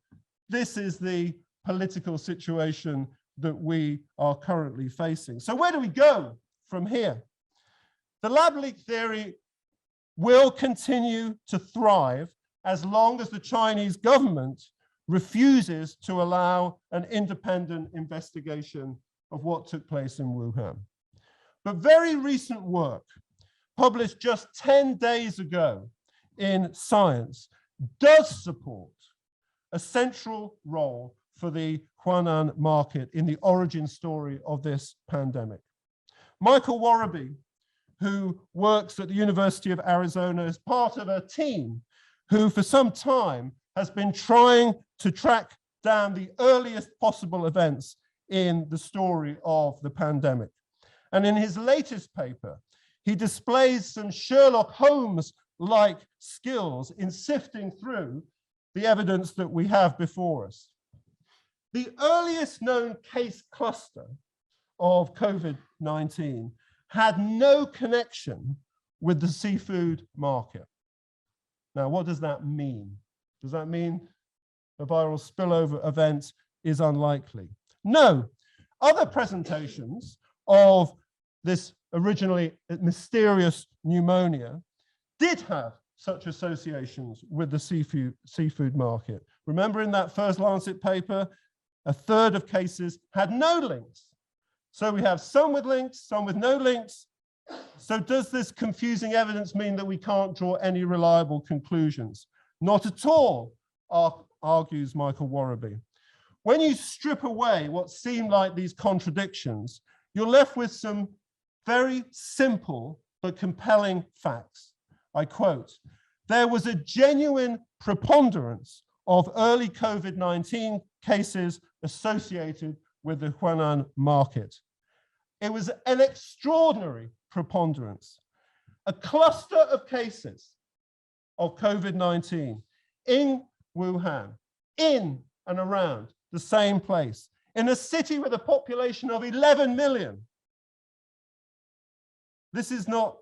this is the political situation that we are currently facing. So where do we go from here? The lab leak theory will continue to thrive as long as the Chinese government refuses to allow an independent investigation of what took place in Wuhan. But very recent work published just 10 days ago in Science does support a central role for the Huanan market in the origin story of this pandemic. Michael Warraby, who works at the University of Arizona, is part of a team who for some time has been trying to track down the earliest possible events in the story of the pandemic. And in his latest paper, he displays some Sherlock Holmes-like skills in sifting through the evidence that we have before us. The earliest known case cluster of COVID-19 had no connection with the seafood market. Now, what does that mean? Does that mean a viral spillover event is unlikely? No. Other presentations of this originally mysterious pneumonia did have such associations with the seafood market. Remember in that first Lancet paper, a third of cases had no links. So we have some with links, some with no links. So does this confusing evidence mean that we can't draw any reliable conclusions? Not at all, argues Michael Warraby. When you strip away what seem like these contradictions, you're left with some very simple but compelling facts. I quote, "There was a genuine preponderance of early COVID-19 cases associated with the Huanan market. It was an extraordinary preponderance. A cluster of cases of COVID-19 in Wuhan, in and around the same place, in a city with a population of 11 million. This is not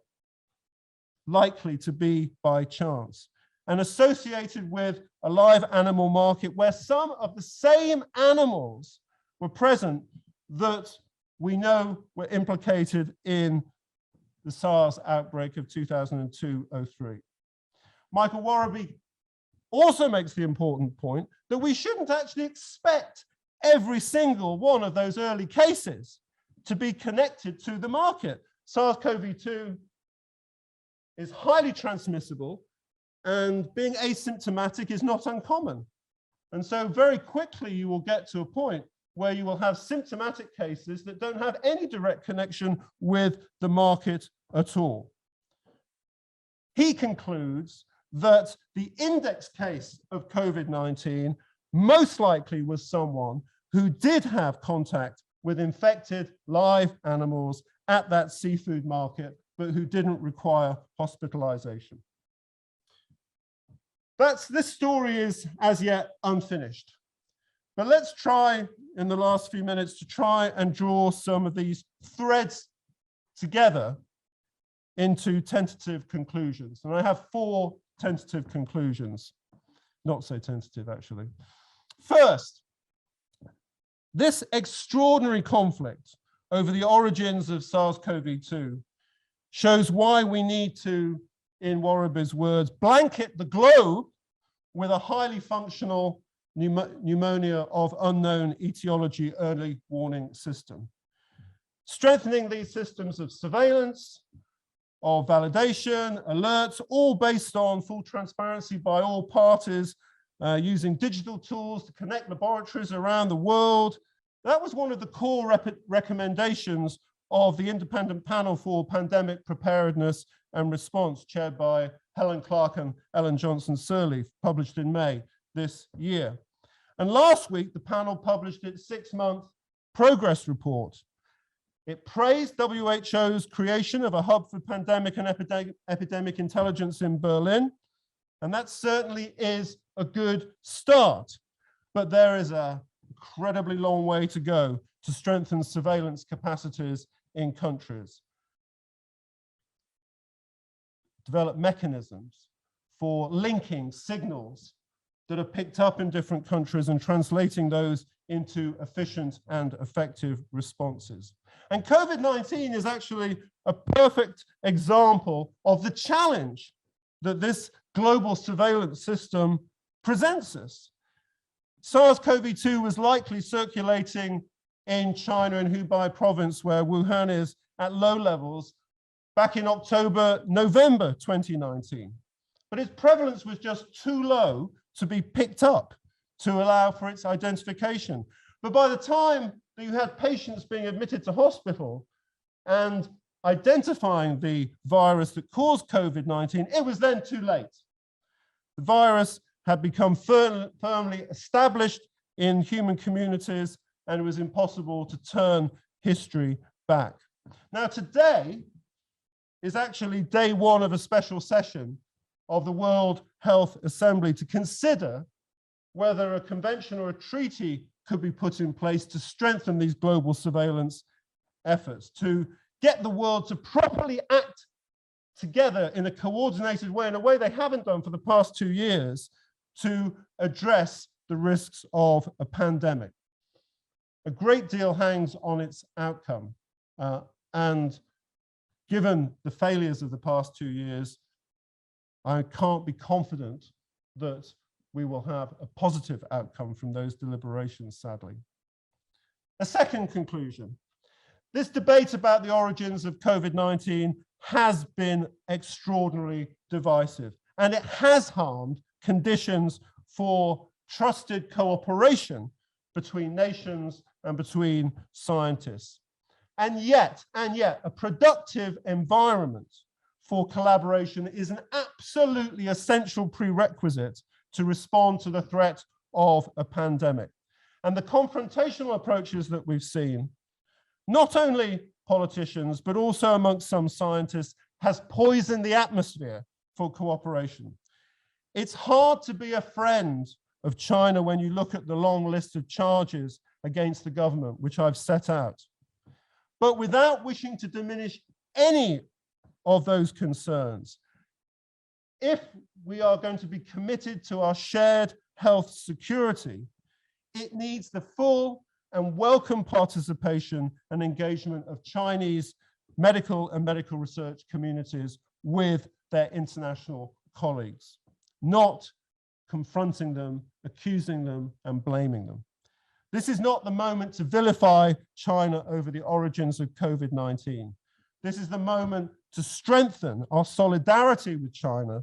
likely to be by chance, and associated with a live animal market where some of the same animals were present that we know were implicated in the Sars outbreak of 2002-03. Michael Warraby also makes the important point that we shouldn't actually expect every single one of those early cases to be connected to the market. SARS-CoV-2 is highly transmissible, and being asymptomatic is not uncommon. And so very quickly you will get to a point where you will have symptomatic cases that don't have any direct connection with the market at all. He concludes that the index case of COVID-19 most likely was someone who did have contact with infected live animals at that seafood market, but who didn't require hospitalization. This story is as yet unfinished. But let's try in the last few minutes to try and draw some of these threads together into tentative conclusions. And I have 4 tentative conclusions, not so tentative actually. First, this extraordinary conflict over the origins of SARS-CoV-2 shows why we need to, in Warburg's words, blanket the globe with a highly functional pneumonia of unknown etiology early warning system. Strengthening these systems of surveillance, of validation, alerts, all based on full transparency by all parties, using digital tools to connect laboratories around the world. That was one of the core recommendations of the Independent Panel for Pandemic Preparedness and Response, chaired by Helen Clark and Ellen Johnson-Sirleaf, published in May this year. And last week, the panel published its 6-month progress report. It praised WHO's creation of a hub for pandemic and epidemic intelligence in Berlin, and that certainly is a good start. But there is an incredibly long way to go to strengthen surveillance capacities in countries. Develop mechanisms for linking signals that are picked up in different countries and translating those into efficient and effective responses. And COVID-19 is actually a perfect example of the challenge that this global surveillance system presents us. SARS-CoV-2 was likely circulating in China and Hubei province, where Wuhan is, at low levels back in October, November 2019. But its prevalence was just too low to be picked up to allow for its identification. But by the time that you had patients being admitted to hospital and identifying the virus that caused COVID-19, it was then too late. The virus had become firmly established in human communities, and it was impossible to turn history back. Now, today is actually day 1 of a special session of the World Health Assembly to consider whether a convention or a treaty could be put in place to strengthen these global surveillance efforts, to get the world to properly act together in a coordinated way, in a way they haven't done for the past 2 years, to address the risks of a pandemic. A great deal hangs on its outcome. And given the failures of the past 2 years, I can't be confident that we will have a positive outcome from those deliberations, sadly. A second conclusion. This debate about the origins of COVID-19 has been extraordinarily divisive, and it has harmed conditions for trusted cooperation between nations and between scientists. And yet, a productive environment for collaboration is an absolutely essential prerequisite to respond to the threat of a pandemic. And the confrontational approaches that we've seen, not only politicians, but also amongst some scientists, has poisoned the atmosphere for cooperation. It's hard to be a friend of China when you look at the long list of charges against the government, which I've set out. But without wishing to diminish any of those concerns, if we are going to be committed to our shared health security, it needs the full and welcome participation and engagement of Chinese medical and medical research communities with their international colleagues, not confronting them, accusing them, and blaming them. This is not the moment to vilify China over the origins of COVID-19. This is the moment to strengthen our solidarity with China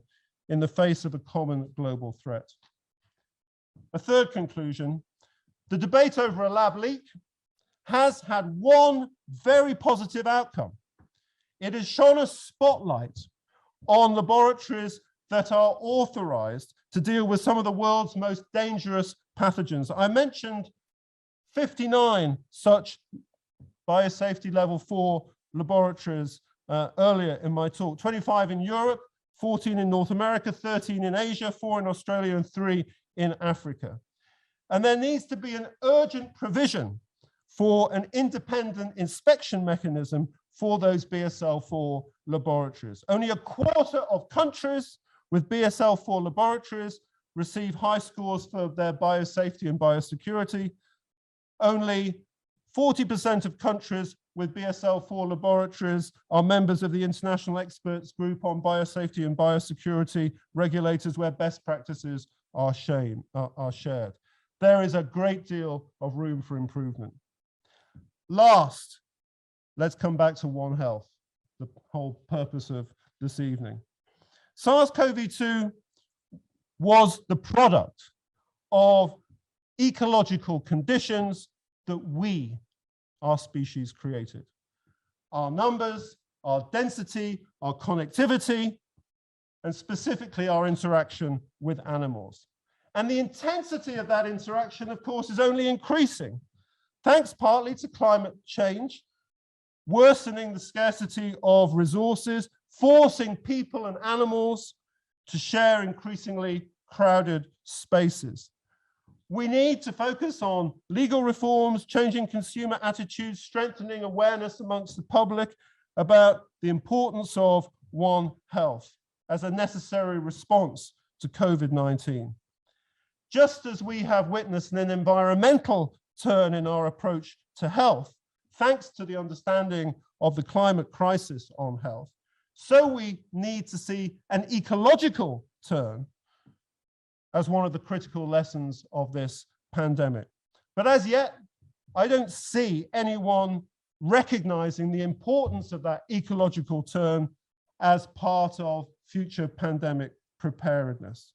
in the face of a common global threat. A third conclusion, the debate over a lab leak has had one very positive outcome. It has shone a spotlight on laboratories that are authorized to deal with some of the world's most dangerous pathogens. I mentioned 59 such biosafety level 4 laboratories earlier in my talk, 25 in Europe, 14 in North America, 13 in Asia, 4 in Australia, and 3 in Africa. And there needs to be an urgent provision for an independent inspection mechanism for those BSL-4 laboratories. Only a quarter of countries with BSL-4 laboratories receive high scores for their biosafety and biosecurity. Only 40% of countries with BSL-4 laboratories are members of the International Experts Group on Biosafety and Biosecurity Regulators, where best practices are shared. There is a great deal of room for improvement. Last, let's come back to One Health, the whole purpose of this evening. SARS-CoV-2 was the product of ecological conditions that we, our species, created. Our numbers, our density, our connectivity, and specifically our interaction with animals. And the intensity of that interaction, of course, is only increasing, thanks partly to climate change, worsening the scarcity of resources, forcing people and animals to share increasingly crowded spaces. We need to focus on legal reforms, changing consumer attitudes, strengthening awareness amongst the public about the importance of One Health as a necessary response to COVID-19. Just as we have witnessed an environmental turn in our approach to health, thanks to the understanding of the climate crisis on health, so we need to see an ecological turn as one of the critical lessons of this pandemic. But as yet, I don't see anyone recognizing the importance of that ecological turn as part of future pandemic preparedness.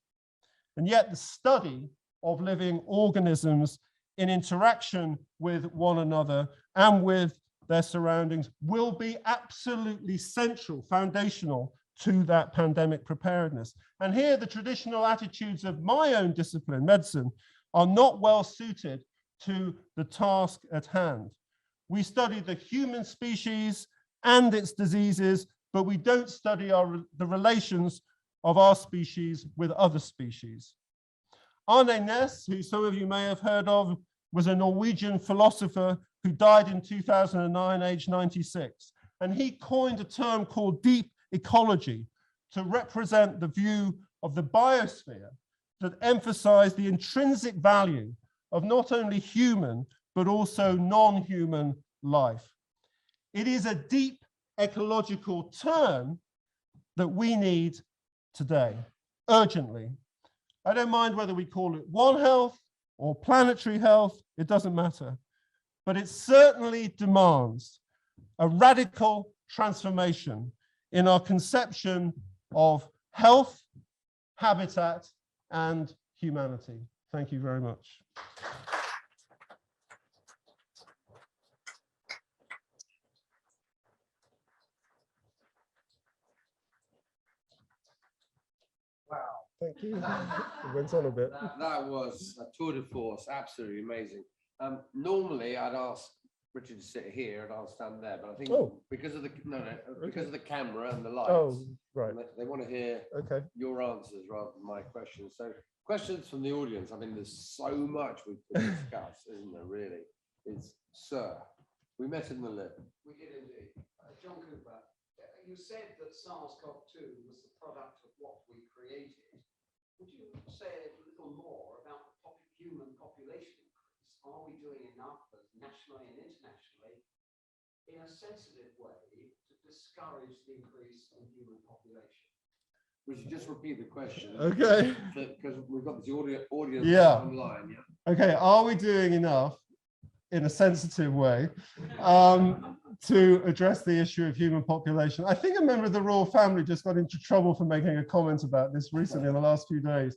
And yet the study of living organisms in interaction with one another and with their surroundings will be absolutely central, foundational to that pandemic preparedness. And here the traditional attitudes of my own discipline, medicine, are not well suited to the task at hand. We study the human species and its diseases, but we don't study the relations of our species with other species. Arne Næss, who some of you may have heard of, was a Norwegian philosopher who died in 2009, aged 96. And he coined a term called deep ecology to represent the view of the biosphere that emphasized the intrinsic value of not only human, but also non-human life. It is a deep ecological turn that we need today, urgently. I don't mind whether we call it One Health or planetary health, it doesn't matter. But it certainly demands a radical transformation in our conception of health, habitat, and humanity. Thank you very much.
Wow.
Thank you. It went on a bit.
That was a tour de force, absolutely amazing. Normally, I'd ask Richard to sit here and I'll stand there, but I think because of the because of the camera and the lights,
right.
They want to hear your answers rather than my questions. So, questions from the audience. I mean, there's so much we could discuss, isn't there? Really, it's Sir. We met in the lift.
We did indeed. John Cooper, you said that SARS-CoV-2 was the product of what we created. Would you say a little more about the human population increase? Are we doing enough, both nationally and internationally, in a sensitive way to discourage the increase in human population?
Richard, just repeat the question.
Okay.
Because we've got the audience
Yeah.
online. Yeah.
Okay, are we doing enough in a sensitive way to address the issue of human population? I think a member of the royal family just got into trouble for making a comment about this recently in the last few days.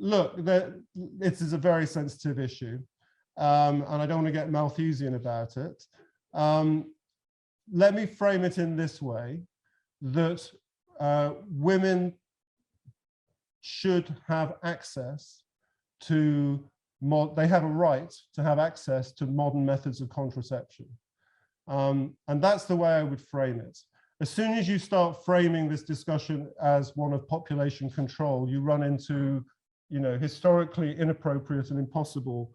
Look, this is a very sensitive issue, and I don't want to get Malthusian about it. Let me frame it in this way, that women should have access to, they have a right to have access to modern methods of contraception. And that's the way I would frame it. As soon as you start framing this discussion as one of population control, you run into, you know, historically inappropriate and impossible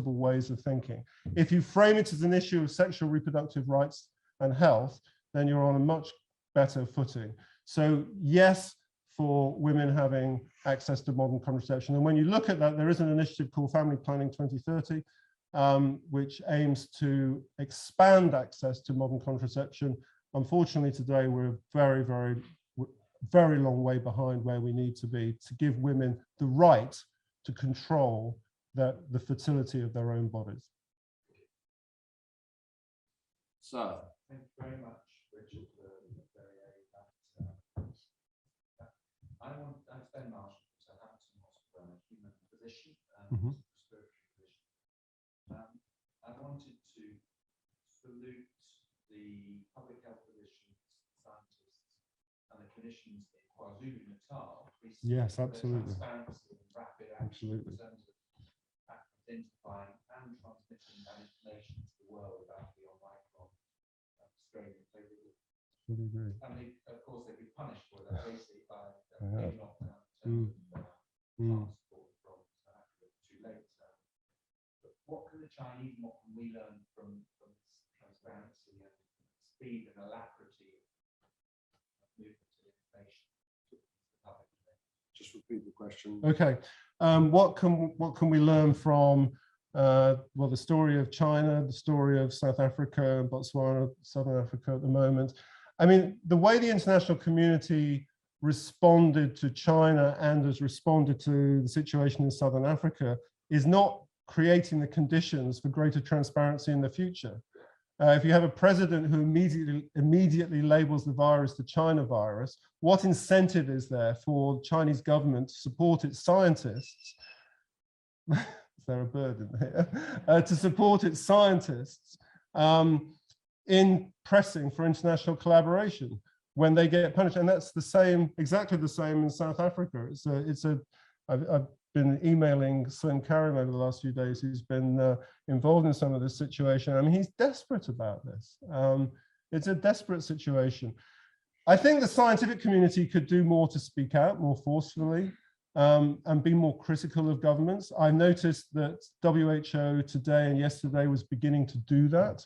ways of thinking. If you frame it as an issue of sexual reproductive rights and health, then you're on a much better footing. So yes, for women having access to modern contraception. And when you look at that, there is an initiative called Family Planning 2030, which aims to expand access to modern contraception. Unfortunately, today we're very, very long way behind where we need to be to give women the right to control the fertility of their own bodies.
So,
thank you very much, Richard. I spend Marshall at Southampton Hospital. I'm a human physician and respiratory physician. I wanted to salute the public health physicians, scientists, and the clinicians in KwaZulu-Natal.
Yes, absolutely.
Transparency and rapid action in terms of identifying and transmitting that information to the world about the Omicron strain. I mean, of course, they'd be punished for that basically by being knocked out transport from South Africa too late. But what can the Chinese and what can we learn from transparency and speed and alacrity of movement of information to the public?
just repeat the question.
Okay, what can we learn from well, the story of China, the story of South Africa, Botswana, Southern Africa at the moment? I mean, the way the international community responded to China and has responded to the situation in Southern Africa is not creating the conditions for greater transparency in the future. If you have a president who immediately labels the virus the China virus, what incentive is there for the Chinese government to support its scientists? Is there a bird in there? To support its scientists in pressing for international collaboration when they get punished. And that's the same, exactly the same in South Africa. I've been emailing Slim Karim over the last few days, who's been involved in some of this situation. I mean, he's desperate about this. It's a desperate situation. I think the scientific community could do more to speak out more forcefully and be more critical of governments. I noticed that WHO today and yesterday was beginning to do that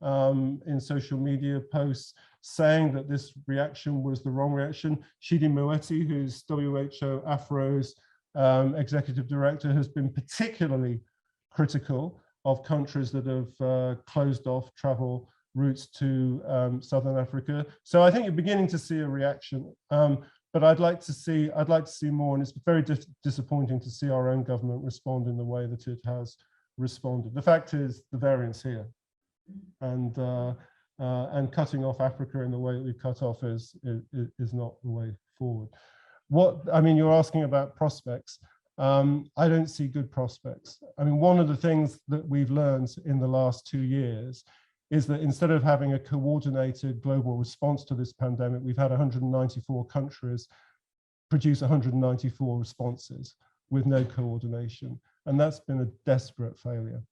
in social media posts, saying that this reaction was the wrong reaction. Shidi Moeti, who's WHO Afro's executive director, has been particularly critical of countries that have closed off travel routes to Southern Africa. So I think you're beginning to see a reaction, but I'd like to see more, and it's very disappointing to see our own government respond in the way that it has responded. The fact is, the variant's here, and cutting off Africa in the way that we've cut off is not the way forward. I mean, you're asking about prospects. I don't see good prospects. I mean, one of the things that we've learned in the last 2 years is that instead of having a coordinated global response to this pandemic, we've had 194 countries produce 194 responses with no coordination. And that's been a desperate failure.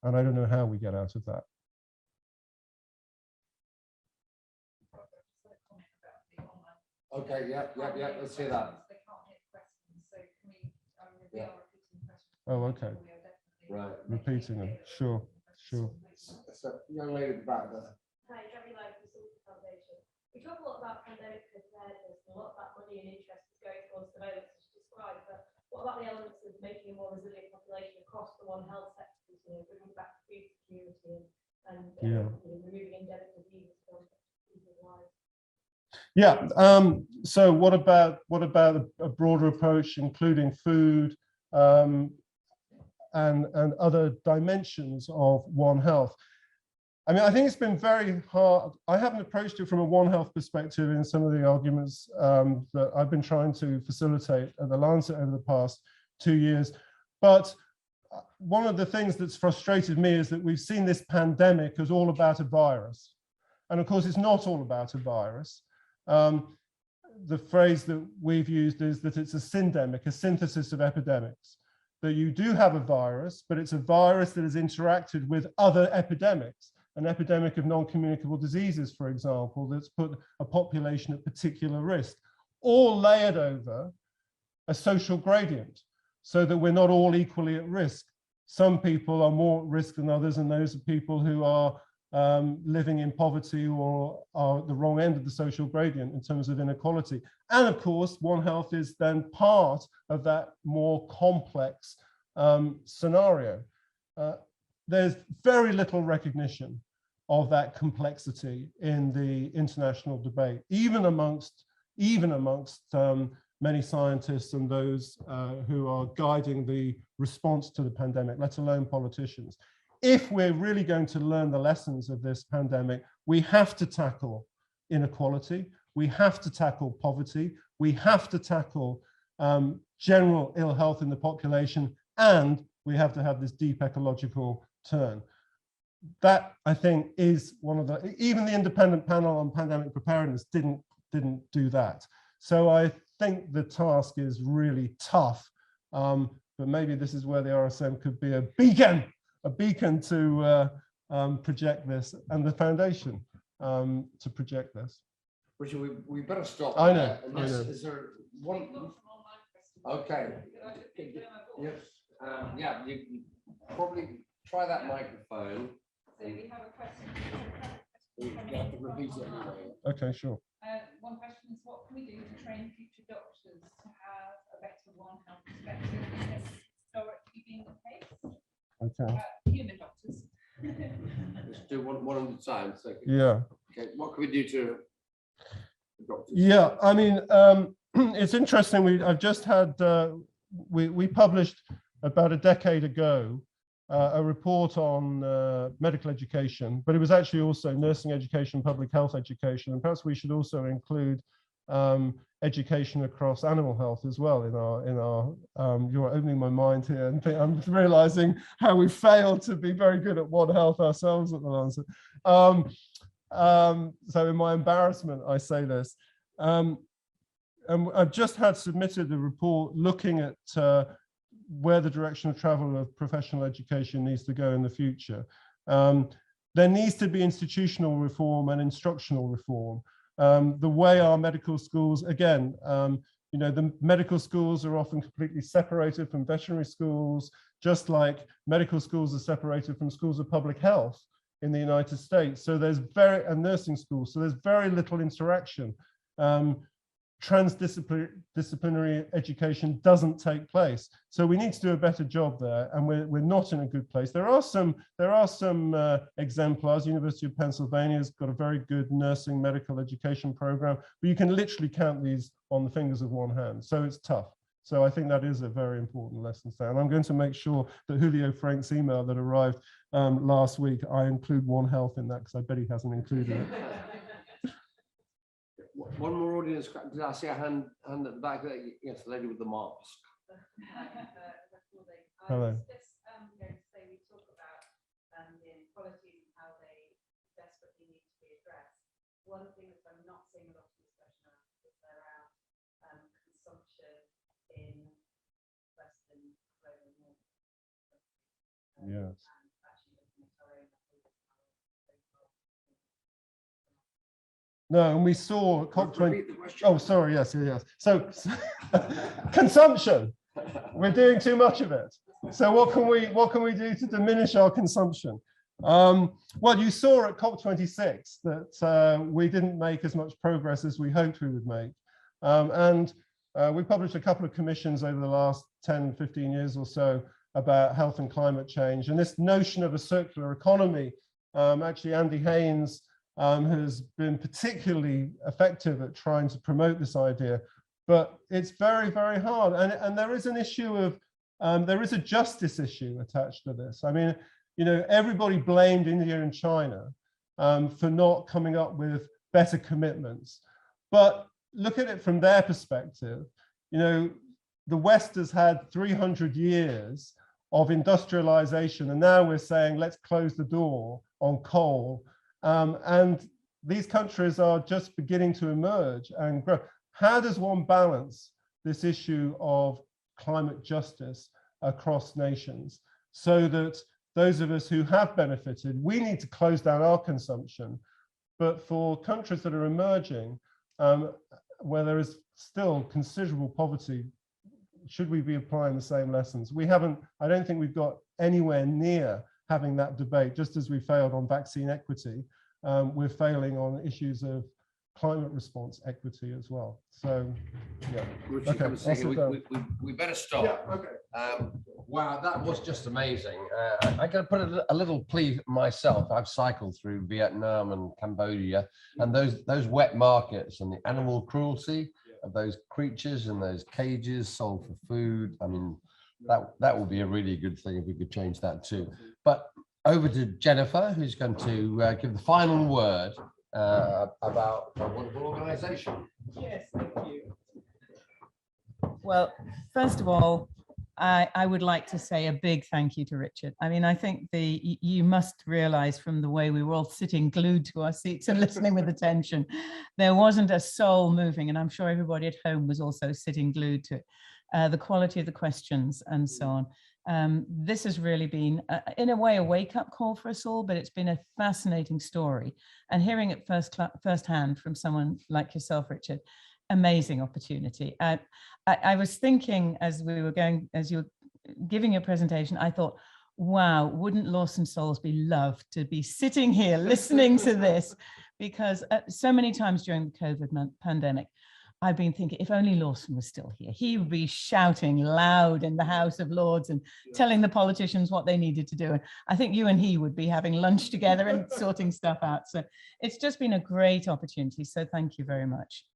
And I don't know how we get out of that.
Okay, yeah, let's hear that.
They can't hear questions, so can we, we
Yeah.
are repeating questions.
Oh, okay.
We are definitely
Right.
Repeating them, sure.
So, young lady at the back there.
Hi, Gabby Lowe from Silver Foundation. We talk a lot about pandemic preparedness and a lot about money and interest is going towards surveillance, as you described, but what about the elements of making a more resilient population across the One Health sectors, you know, bringing back food security and
Yeah.
removing endemic diseases from people's lives?
Yeah. So what about a broader approach, including food and other dimensions of One Health? I mean, I think it's been very hard. I haven't approached it from a One Health perspective in some of the arguments that I've been trying to facilitate at the Lancet over the past 2 years. But one of the things that's frustrated me is that we've seen this pandemic as all about a virus. And of course, it's not all about a virus. The phrase that we've used is that it's a syndemic, a synthesis of epidemics. That you do have a virus, but it's a virus that has interacted with other epidemics. An epidemic of non-communicable diseases, for example, that's put a population at particular risk, all layered over a social gradient, so that we're not all equally at risk. Some people are more at risk than others, and those are people who are living in poverty or are at the wrong end of the social gradient in terms of inequality. And of course, One Health is then part of that more complex scenario. There's very little recognition of that complexity in the international debate, even amongst many scientists and those who are guiding the response to the pandemic, let alone politicians. If we're really going to learn the lessons of this pandemic, we have to tackle inequality, we have to tackle poverty, we have to tackle general ill health in the population, and we have to have this deep ecological turn. That, I think, is one of the, even the independent panel on pandemic preparedness didn't do that. So I think the task is really tough, but maybe this is where the RSM could be a beacon to project this, and the foundation to project this.
Richard, we better stop.
I know.
Is there one? Okay. Yes. Yeah, you probably try that microphone.
So we have a question.
You have to repeat it anyway.
Okay, sure.
One question is, what can we do to train future doctors to have a better One Health perspective? Has historically been the case?
Okay.
Human doctors.
Let's do one at a time. So,
Yeah.
okay. What can we do to doctors?
Yeah, I mean, it's interesting. I've just had we published about a decade ago a report on medical education, but it was actually also nursing education, public health education, and perhaps we should also include education across animal health as well in our you're opening my mind here, and I'm realizing how we failed to be very good at One Health ourselves at the Lancet. So in my embarrassment, I say this. And I've just had submitted a report looking at where the direction of travel of professional education needs to go in the future. There needs to be institutional reform and instructional reform. The way our medical schools, again, you know, the medical schools are often completely separated from veterinary schools, just like medical schools are separated from schools of public health in the United States. So there's and nursing schools, so there's very little interaction. Transdisciplinary education doesn't take place. So we need to do a better job there, and we're not in a good place. There are some exemplars. University of Pennsylvania's got a very good nursing medical education program, but you can literally count these on the fingers of one hand. So it's tough. So I think that is a very important lesson there. And I'm going to make sure that Julio Frank's email that arrived last week, I include One Health in that, because I bet he hasn't included it.
One more audience. Did I see a hand at the back there? Yes, the lady with the mask.
Hello.
Just going to say, we talk about the inequalities and how they desperately need to be addressed. One thing that I'm not seeing a lot of discussion around is around consumption in Western global north.
Yes.
And actually looking at our own.
No, and we saw COP20. Oh, sorry. Yes. So consumption. We're doing too much of it. So what can we do to diminish our consumption? Well, you saw at COP26 that we didn't make as much progress as we hoped we would make. We published a couple of commissions over the last 10, 15 years or so about health and climate change. And this notion of a circular economy, actually Andy Haynes has been particularly effective at trying to promote this idea, but it's very, very hard. And there is an issue of, there is a justice issue attached to this. I mean, you know, everybody blamed India and China for not coming up with better commitments. But look at it from their perspective. You know, the West has had 300 years of industrialization, and now we're saying, let's close the door on coal. And these countries are just beginning to emerge and grow. How does one balance this issue of climate justice across nations so that those of us who have benefited, we need to close down our consumption, but for countries that are emerging, where there is still considerable poverty, should we be applying the same lessons? We haven't, I don't think we've got anywhere near having that debate, just as we failed on vaccine equity, we're failing on issues of climate response equity as well. So, yeah.
Richard,
Okay,
I was thinking
I'll sit
we better stop.
Yeah, okay.
Wow, that was just amazing. I got to put a little plea myself. I've cycled through Vietnam and Cambodia, and those wet markets and the animal cruelty of those creatures in those cages sold for food. I mean, that would be a really good thing if we could change that too. But over to Jennifer, who's going to give the final word about a wonderful organization.
Yes, thank you. Well, first of all, I would like to say a big thank you to Richard. I mean, I think you must realize from the way we were all sitting glued to our seats and listening with attention, there wasn't a soul moving, and I'm sure everybody at home was also sitting glued to it. The quality of the questions and so on. This has really been, in a way, a wake-up call for us all, but it's been a fascinating story. And hearing it firsthand from someone like yourself, Richard, amazing opportunity. I was thinking as you were giving your presentation, I thought, wow, wouldn't Lawson Soulsby love to be sitting here listening to this? Because so many times during the COVID pandemic, I've been thinking, if only Lawson was still here, he would be shouting loud in the House of Lords and telling the politicians what they needed to do. And I think you and he would be having lunch together and sorting stuff out. So it's just been a great opportunity. So thank you very much.